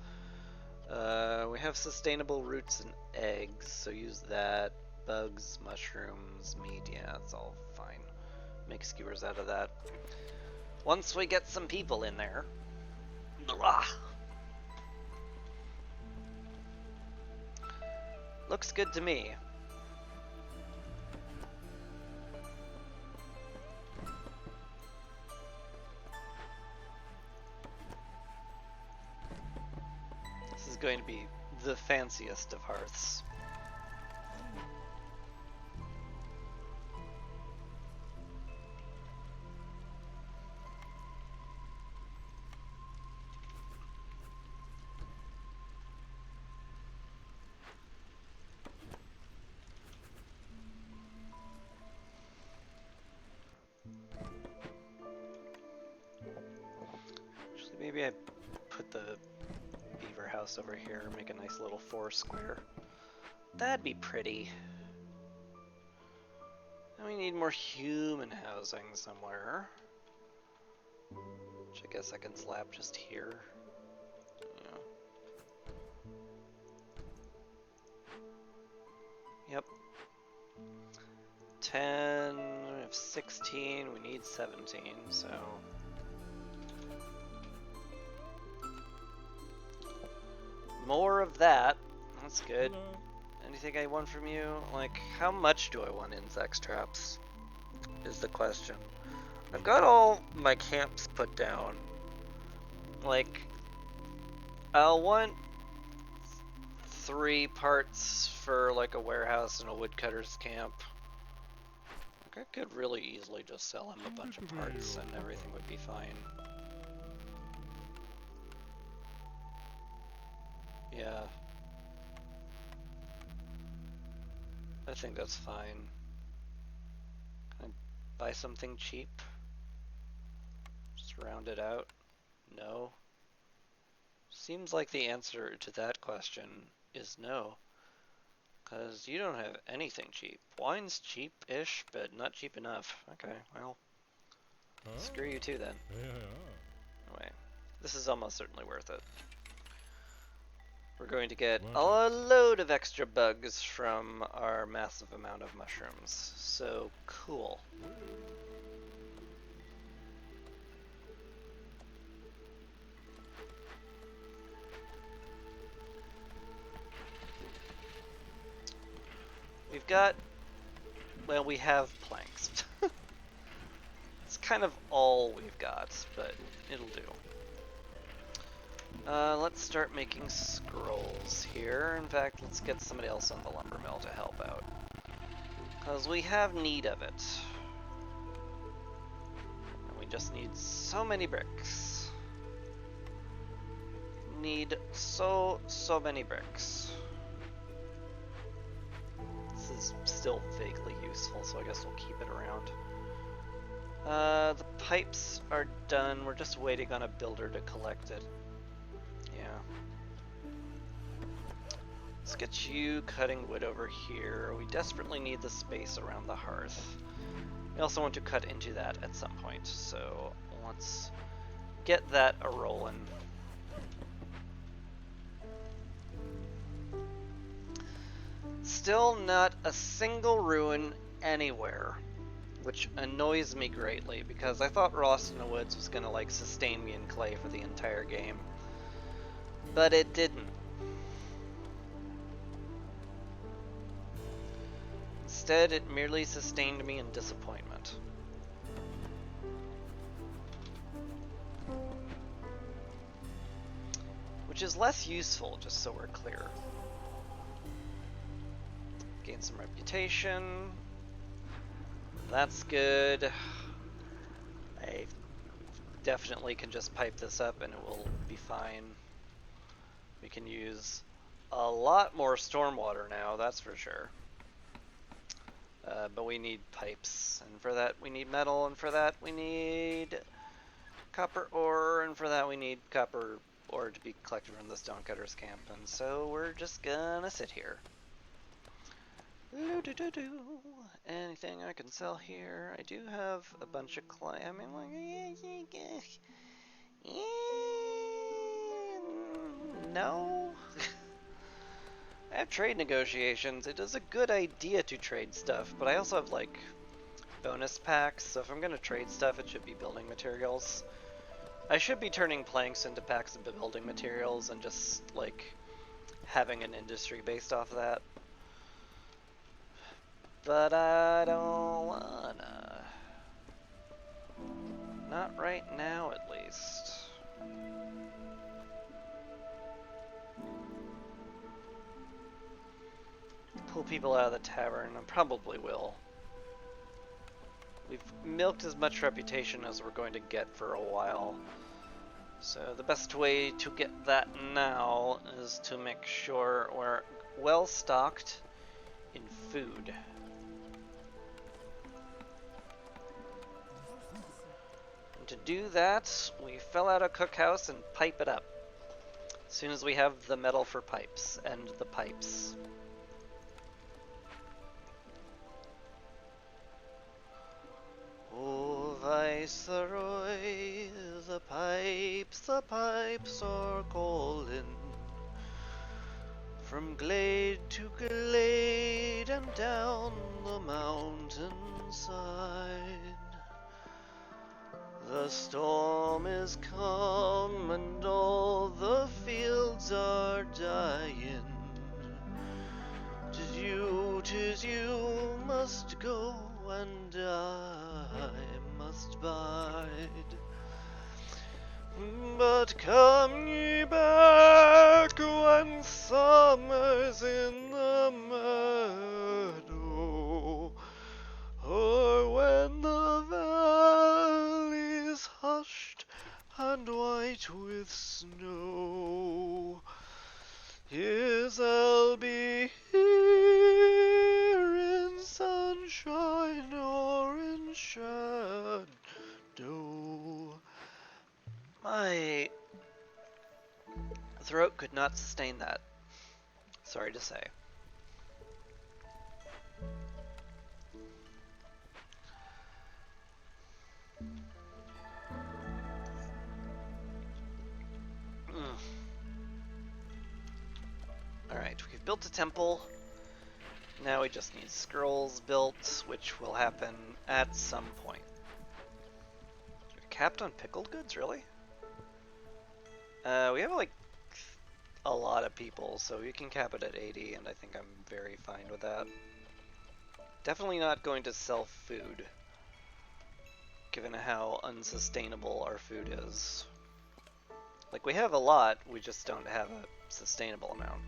A: We have sustainable roots and eggs, so use that. Bugs, mushrooms, meat, yeah, it's all fine. Make skewers out of that. Once we get some people in there. Blah. Looks good to me. This is going to be the fanciest of hearths. the beaver house over here, make a nice little 4 square. That'd be pretty. And we need more human housing somewhere. Which I guess I can slap just here. Yeah. Yep. 10, we have 16, we need 17, so... More of that. That's good. Anything I want from you? Like, how much do I want insect traps? Is the question. I've got all my camps put down. Like, I'll want 3 parts for like a warehouse and a woodcutter's camp. Like, I could really easily just sell him a bunch of parts and everything would be fine. Yeah. I think that's fine. Can I buy something cheap? Just round it out? No. Seems like the answer to that question is no. Because you don't have anything cheap. Wine's cheap-ish, but not cheap enough. Okay, well. Screw you too then. Anyway, this is almost certainly worth it. We're going to get a load of extra bugs from our massive amount of mushrooms. So cool. We've got, well, we have planks. It's kind of all we've got, but it'll do. Let's start making scrolls here. In fact, let's get somebody else on the lumber mill to help out. Because we have need of it. And we just need so many bricks. Need so many bricks. This is still vaguely useful, so I guess we'll keep it around. The pipes are done. We're just waiting on a builder to collect it. Yeah. Let's get you cutting wood over here. We desperately need the space around the hearth. We also want to cut into that at some point, so let's get that a-rolling. Still not a single ruin anywhere, which annoys me greatly because I thought Rost in the Woods was gonna like sustain me in clay for the entire game, but it didn't. Instead, it merely sustained me in disappointment. Which is less useful, just so we're clear. Gain some reputation. That's good. I definitely can just pipe this up and it will be fine. We can use a lot more stormwater now, that's for sure. But we need pipes, and for that we need metal, and for that we need copper ore, and for that we need copper ore to be collected from the stonecutter's camp, and so we're just gonna sit here. Anything I can sell here? I do have a bunch of clay. I mean, like, no. I have trade negotiations. It is a good idea to trade stuff, but I also have like bonus packs. So if I'm gonna trade stuff, it should be building materials. I should be turning planks into packs of building materials and just like having an industry based off of that. But I don't wanna. Not right now, at least. Pull people out of the tavern. I probably will. We've milked as much reputation as we're going to get for a while. So the best way to get that now is to make sure we're well stocked in food. And to do that, we fill out a cookhouse and pipe it up. As soon as we have the metal for pipes and the pipes. Oh, Viceroy, the pipes are calling. From glade to glade and down the mountainside. The storm is come and all the fields are dying. 'Tis you must go and I must bide. But come ye back when summer's in the meadow, or when the valley's hushed and white with snow. Yes, I'll be here in sunshine or in shadow. My throat could not sustain that. Sorry to say. Alright, we've built a temple. Now we just need scrolls built, which will happen at some point. We're capped on pickled goods, really? We have like a lot of people, so we can cap it at 80, and I think I'm very fine with that. Definitely not going to sell food, given how unsustainable our food is. Like, we have a lot, we just don't have a sustainable amount,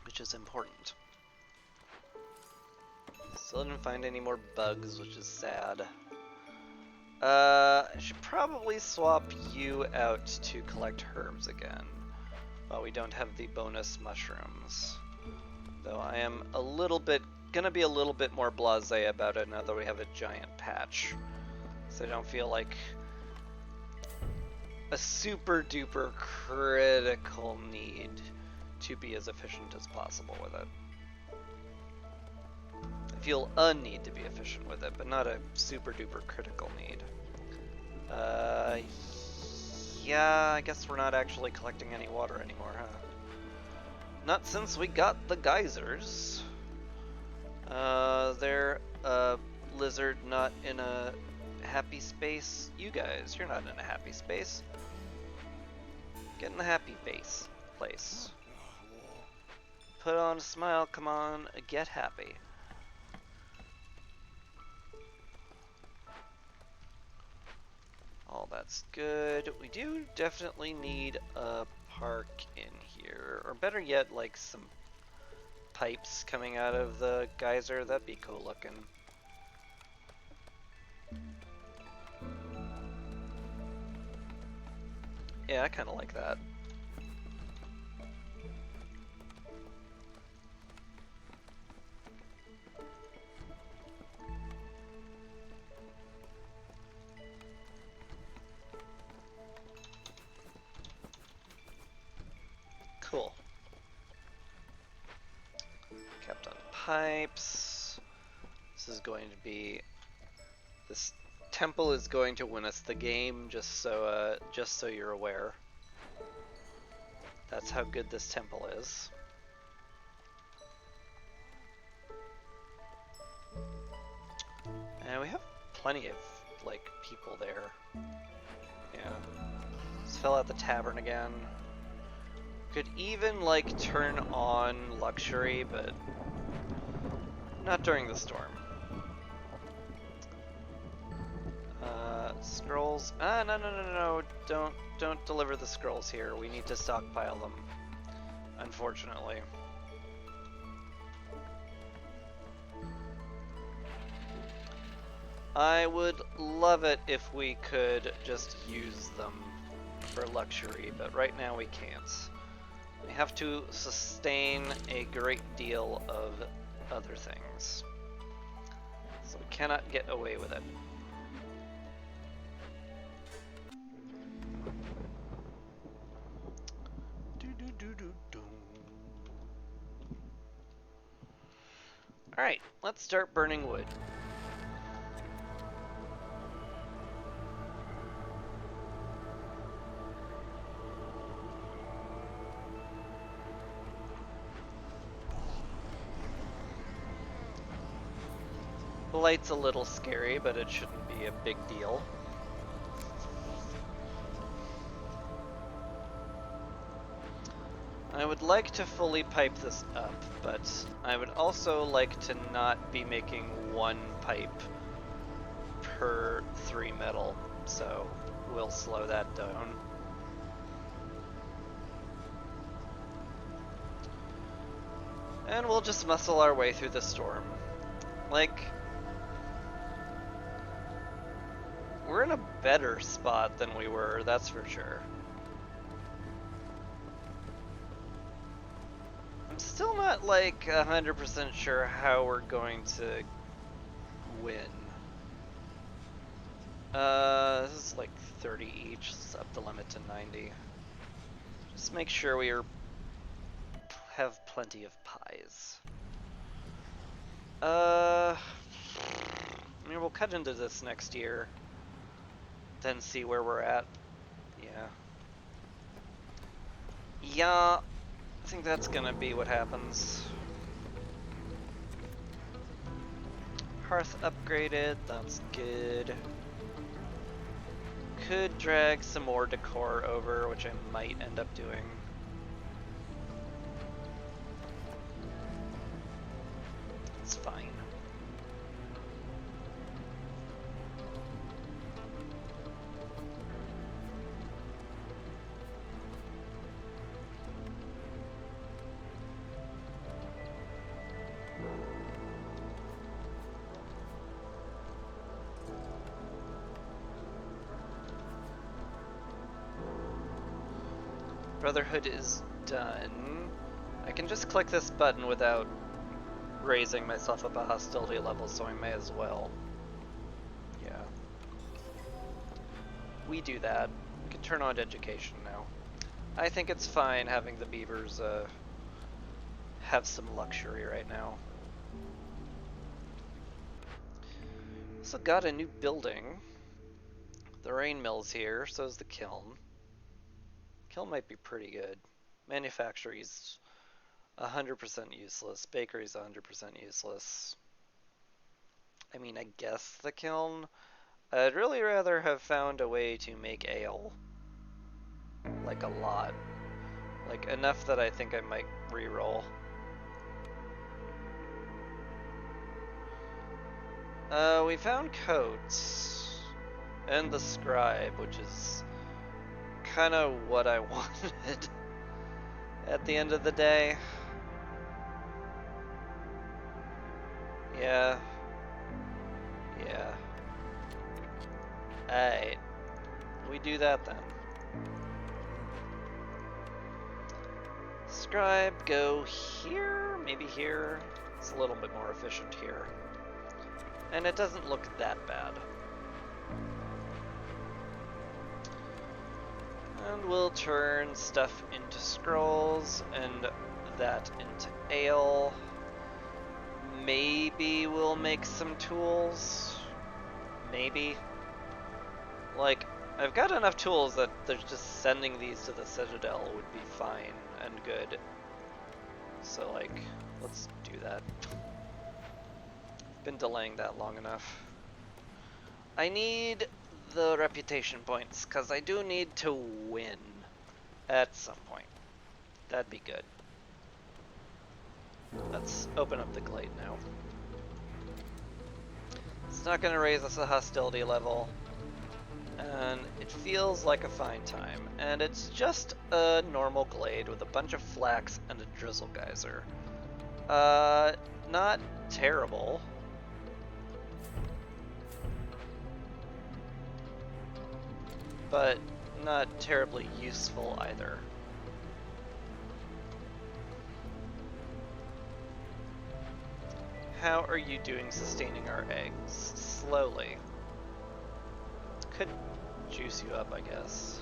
A: which is important. Still didn't find any more bugs, which is sad. I should probably swap you out to collect herbs again, while we don't have the bonus mushrooms. Though I am gonna be a little bit more blasé about it now that we have a giant patch. So I don't feel like a super duper critical need to be as efficient as possible with it. I feel a need to be efficient with it, but not a super duper critical need. Yeah, I guess we're not actually collecting any water anymore, huh? Not since we got the geysers. They're a lizard not in a happy space. You guys, you're not in a happy space. Get in the happy place. Put on a smile, come on, get happy. All that's good. We do definitely need a park in here, or better yet, like some pipes coming out of the geyser. That'd be cool looking. Yeah, I kind of like that. Cool. Kept on pipes. This temple is going to win us the game, just so you're aware. That's how good this temple is. And we have plenty of like people there. Yeah. Let's fill out the tavern again. Could even like turn on luxury, but not during the storm. Scrolls. No. Don't deliver the scrolls here. We need to stockpile them, unfortunately. I would love it if we could just use them for luxury, but right now we can't. We have to sustain a great deal of other things, so we cannot get away with it. Alright, let's start burning wood. The light's a little scary, but it shouldn't be a big deal. I would like to fully pipe this up, but I would also like to not be making one pipe per 3 metal, so we'll slow that down. And we'll just muscle our way through the storm. Like, we're in a better spot than we were, that's for sure. I'm still not like 100% sure how we're going to win. This is like 30 each, it's up the limit to 90. Just make sure we have plenty of pies. I mean, we'll cut into this next year, then see where we're at. Yeah, I think that's gonna be what happens. Hearth upgraded, that's good. Could drag some more decor over, which I might end up doing. It's fine. Brotherhood is done. I can just click this button without raising myself up a hostility level, so I may as well. Yeah. We do that. We can turn on education now. I think it's fine having the beavers have some luxury right now. Also got a new building. The rain mill's here, so is the kiln. Kiln might be pretty good. Manufactory's 100% useless. Bakery's 100% useless. I mean, I guess the kiln. I'd really rather have found a way to make ale. Like a lot. Like enough that I think I might re-roll. We found coats. And the scribe, which is kind of what I wanted at the end of the day. Yeah. Alright. We do that then. Scribe, go here, maybe here. It's a little bit more efficient here. And it doesn't look that bad. And we'll turn stuff into scrolls and that into ale. Maybe we'll make some tools. Maybe. Like, I've got enough tools that there's just sending these to the Citadel would be fine and good. So, like, let's do that. Been delaying that long enough. I need the reputation points, because I do need to win at some point. That'd be good. Let's open up the glade now. It's not going to raise us a hostility level, and it feels like a fine time. And it's just a normal glade with a bunch of flax and a drizzle geyser. Not terrible. But not terribly useful either. How are you doing sustaining our eggs? Slowly. Could juice you up, I guess.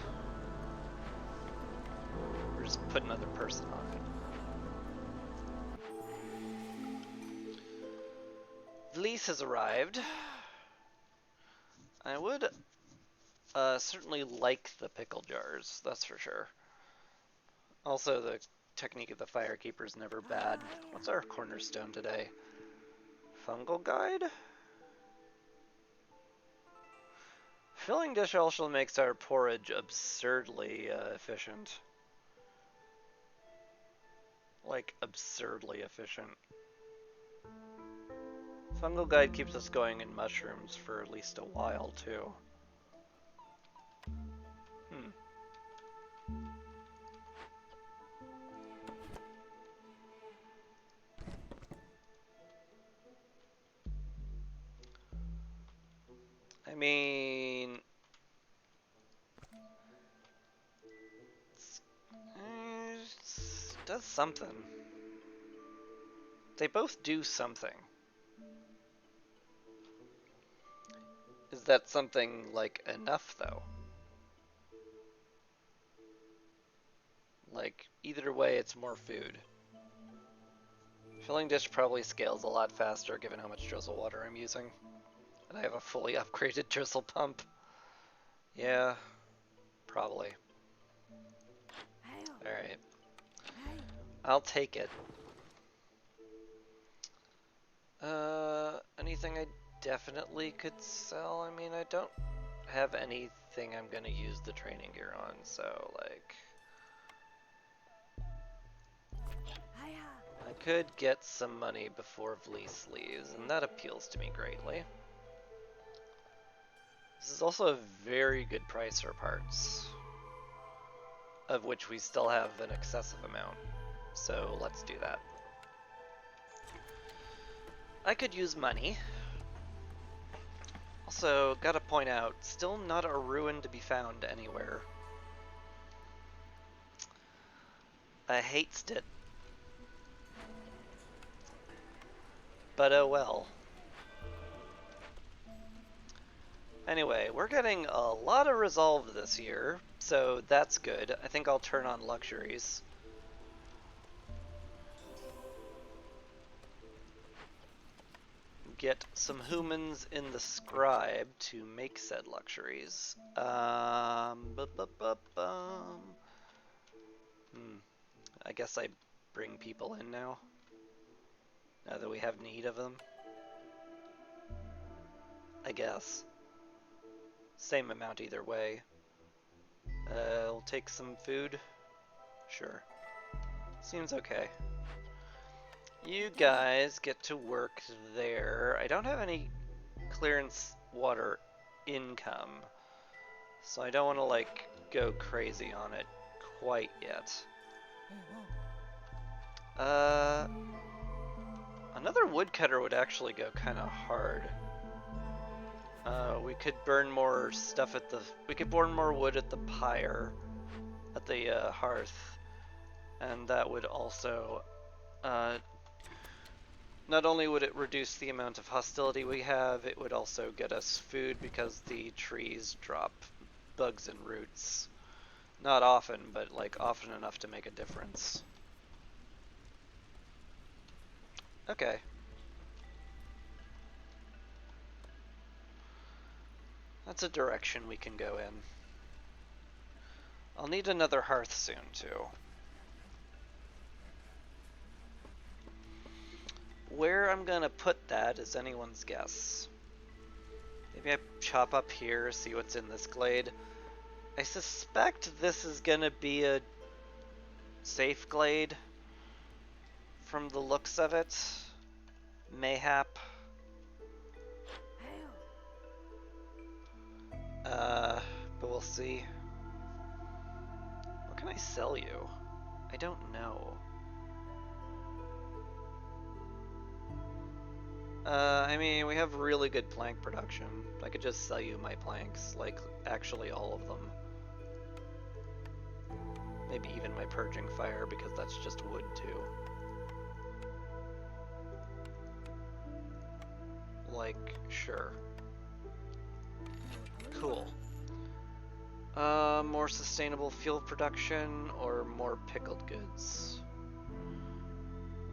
A: We're just put another person on it. Vlies has arrived. I would certainly like the pickle jars, that's for sure. Also, the technique of the Firekeeper is never bad. What's our cornerstone today? Fungal Guide? Filling dish also makes our porridge absurdly efficient. Like, absurdly efficient. Fungal Guide keeps us going in mushrooms for at least a while, too. I mean... It does something. They both do something. Is that something, like, enough, though? Like, either way, it's more food. Filling dish probably scales a lot faster given how much drizzle water I'm using. And I have a fully upgraded drizzle pump. Yeah, probably. Alright. I'll take it. Anything I definitely could sell? I mean, I don't have anything I'm gonna use the training gear on, so, like... I could get some money before Vlies leaves, and that appeals to me greatly. This is also a very good price for parts, of which we still have an excessive amount, so let's do that. I could use money. Also, gotta point out, still not a ruin to be found anywhere. I hates it. But oh well. Anyway, we're getting a lot of resolve this year, so that's good. I think I'll turn on luxuries. Get some humans in the scribe to make said luxuries. I guess I bring people in now that we have need of them. I guess. Same amount either way. I'll take some food. Sure. Seems okay. You guys get to work there. I don't have any clearance water income, so I don't want to, like, go crazy on it quite yet. Another woodcutter would actually go kind of hard. We could burn more stuff at the... We could burn more wood at the pyre, at the hearth, and that would also... Not only would it reduce the amount of hostility we have, it would also get us food because the trees drop bugs and roots. Not often, but like often enough to make a difference. Okay. That's a direction we can go in. I'll need another hearth soon, too. Where I'm gonna put that is anyone's guess. Maybe I chop up here, see what's in this glade. I suspect this is gonna be a safe glade from the looks of it. Mayhap. But we'll see. What can I sell you? I don't know. I mean, we have really good plank production. I could just sell you my planks, like, actually all of them. Maybe even my purging fire, because that's just wood, too. Like, sure. Cool. More sustainable fuel production or more pickled goods?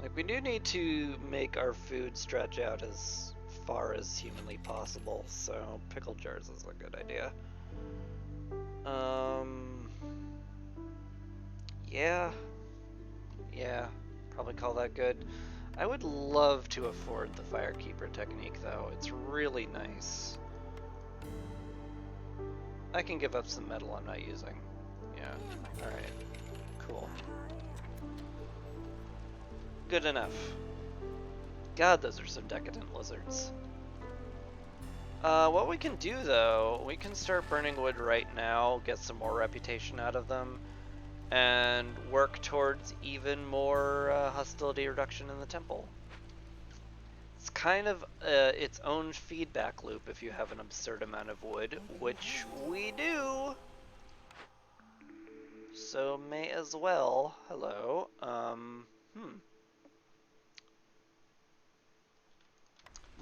A: Like, we do need to make our food stretch out as far as humanly possible, so pickle jars is a good idea. Yeah. Yeah, probably call that good. I would love to afford the Firekeeper technique, though. It's really nice. I can give up some metal I'm not using. Yeah, alright. Cool. Good enough. God, those are some decadent lizards. What we can do, though, we can start burning wood right now, get some more reputation out of them, and work towards even more hostility reduction in the temple. It's kind of its own feedback loop if you have an absurd amount of wood, which we do. So may as well. Hello.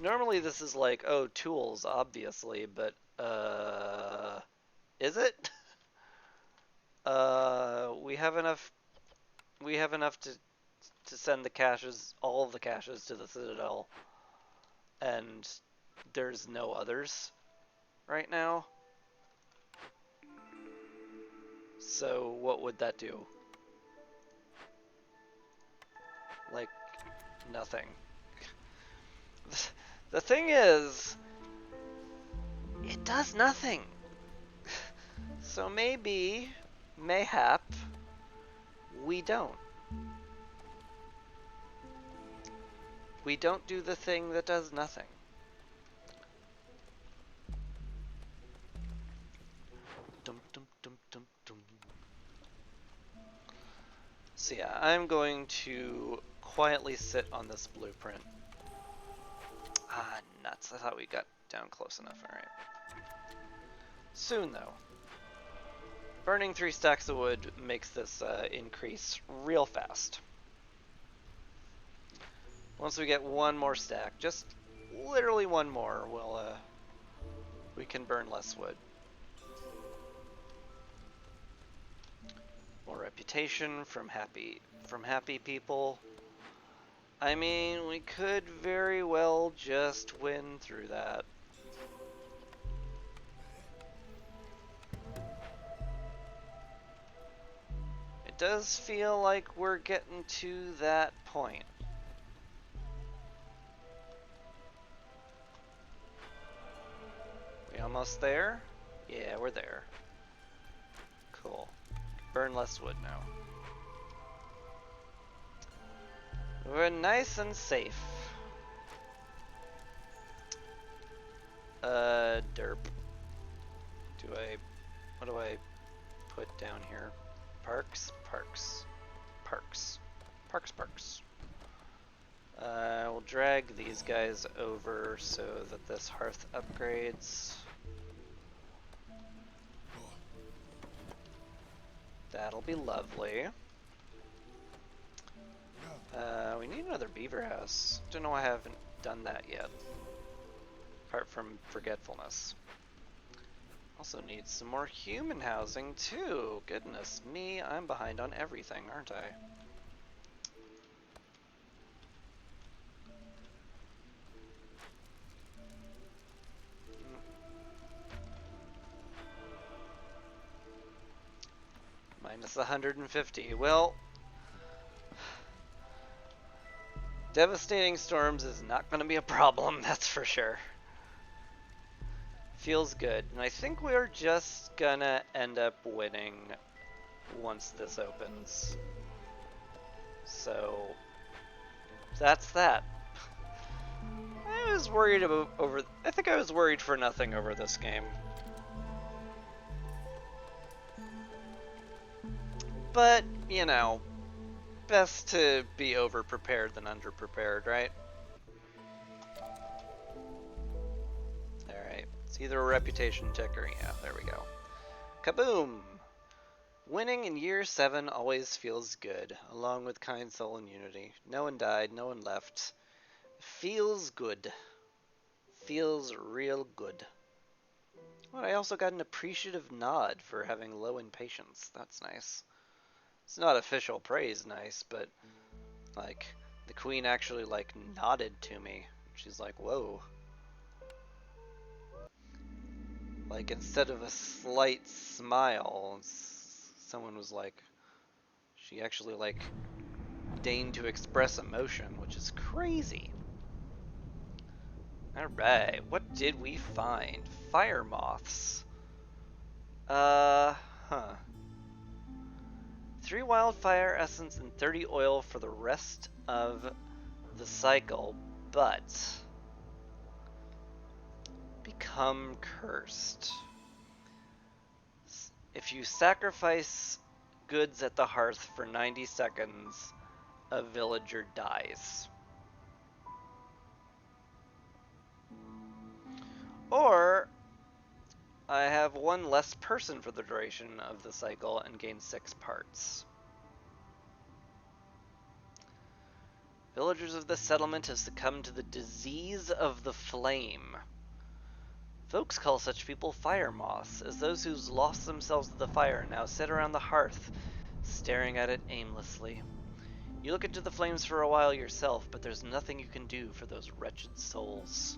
A: Normally this is like, oh, tools, obviously, but is it? We have enough. We have enough to send the caches, all of the caches, to the Citadel, and there's no others right now. So what would that do? Like, nothing. The thing is, it does nothing. So maybe, mayhap, we don't. We don't do the thing that does nothing. Dum, dum, dum, dum, dum. So yeah, I'm going to quietly sit on this blueprint. Ah, nuts. I thought we got down close enough. Alright. Soon, though. Burning 3 stacks of wood makes this increase real fast. Once we get one more stack, just literally one more, we can burn less wood. More reputation from happy people. I mean, we could very well just win through that. It does feel like we're getting to that point. We almost there? Yeah, we're there. Cool. Burn less wood now. We're nice and safe. Derp. What do I put down here? Parks? Parks. Parks. Parks, parks. We'll drag these guys over so that this hearth upgrades. That'll be lovely. We need another beaver house. Don't know why I haven't done that yet. Apart from forgetfulness. Also need some more human housing too. Goodness me, I'm behind on everything, aren't I? Minus 150. Well, devastating storms is not going to be a problem, that's for sure. Feels good. And I think we're just gonna end up winning once this opens. So, that's that. I was worried I think I was worried for nothing over this game. But, you know, best to be over-prepared than under-prepared, right? Alright, it's either a reputation tick or, yeah, there we go. Kaboom! Winning in year 7 always feels good, along with kind soul and unity. No one died, no one left. Feels good. Feels real good. Well, I also got an appreciative nod for having low impatience. That's nice. It's not official praise nice, but like the queen actually like nodded to me. She's like, "Whoa." Like instead of a slight smile, someone was like she actually like deigned to express emotion, which is crazy. Alright, what did we find? Fire moths. Huh. 3 wildfire essence and 30 oil for the rest of the cycle, but become cursed. If you sacrifice goods at the hearth for 90 seconds, a villager dies. Or I have one less person for the duration of the cycle and gain 6 parts. Villagers of the settlement have succumbed to the disease of the flame. Folks call such people fire moths, as those who've lost themselves to the fire now sit around the hearth, staring at it aimlessly. You look into the flames for a while yourself, but there's nothing you can do for those wretched souls.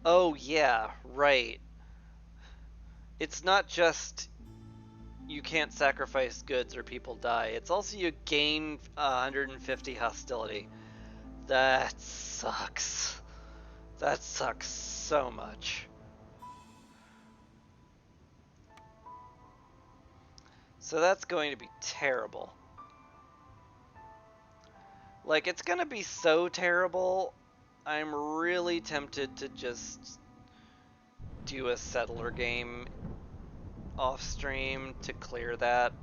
A: Oh yeah, right. It's not just you can't sacrifice goods or people die. It's also you gain 150 hostility. That sucks. That sucks so much. So that's going to be terrible. Like, it's gonna be so terrible, I'm really tempted to just do a settler game off stream to clear that.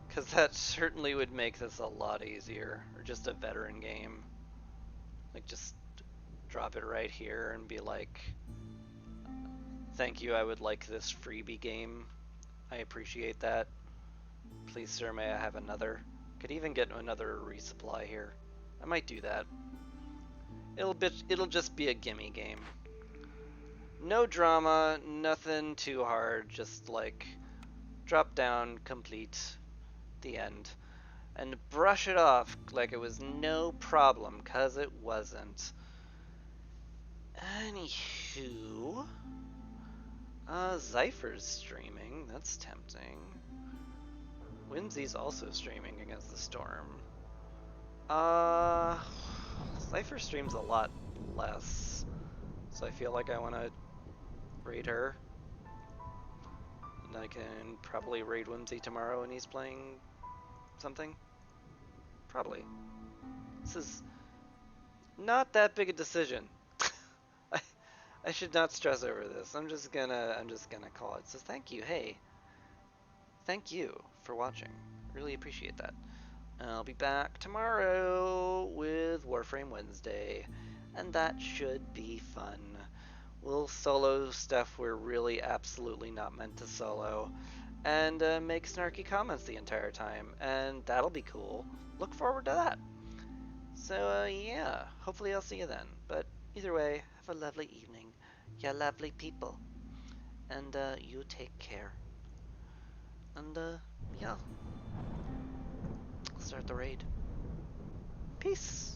A: Because that certainly would make this a lot easier. Or just a veteran game. Like, just drop it right here and be like, thank you, I would like this freebie game. I appreciate that. Please, sir, may I have another? Could even get another resupply here. I might do that. It'll just be a gimme game. No drama, nothing too hard, just like drop down, complete, the end. And brush it off like it was no problem, cause it wasn't. Anywho, Zypher's streaming, that's tempting. Whimsy's also streaming Against the Storm. Zypher streams a lot less, so I feel like I want to raid her. And I can probably raid Whimsy tomorrow when he's playing something. Probably. This is not that big a decision. I, I should not stress over this. I'm just gonna call it. So thank you. Hey, thank you for watching. Really appreciate that. I'll be back tomorrow with Warframe Wednesday, and that should be fun. We'll solo stuff we're really absolutely not meant to solo, and make snarky comments the entire time, and that'll be cool. Look forward to that. So, yeah, hopefully I'll see you then. But either way, have a lovely evening. You lovely people. And you take care. And, yeah, I'll start the raid. Peace.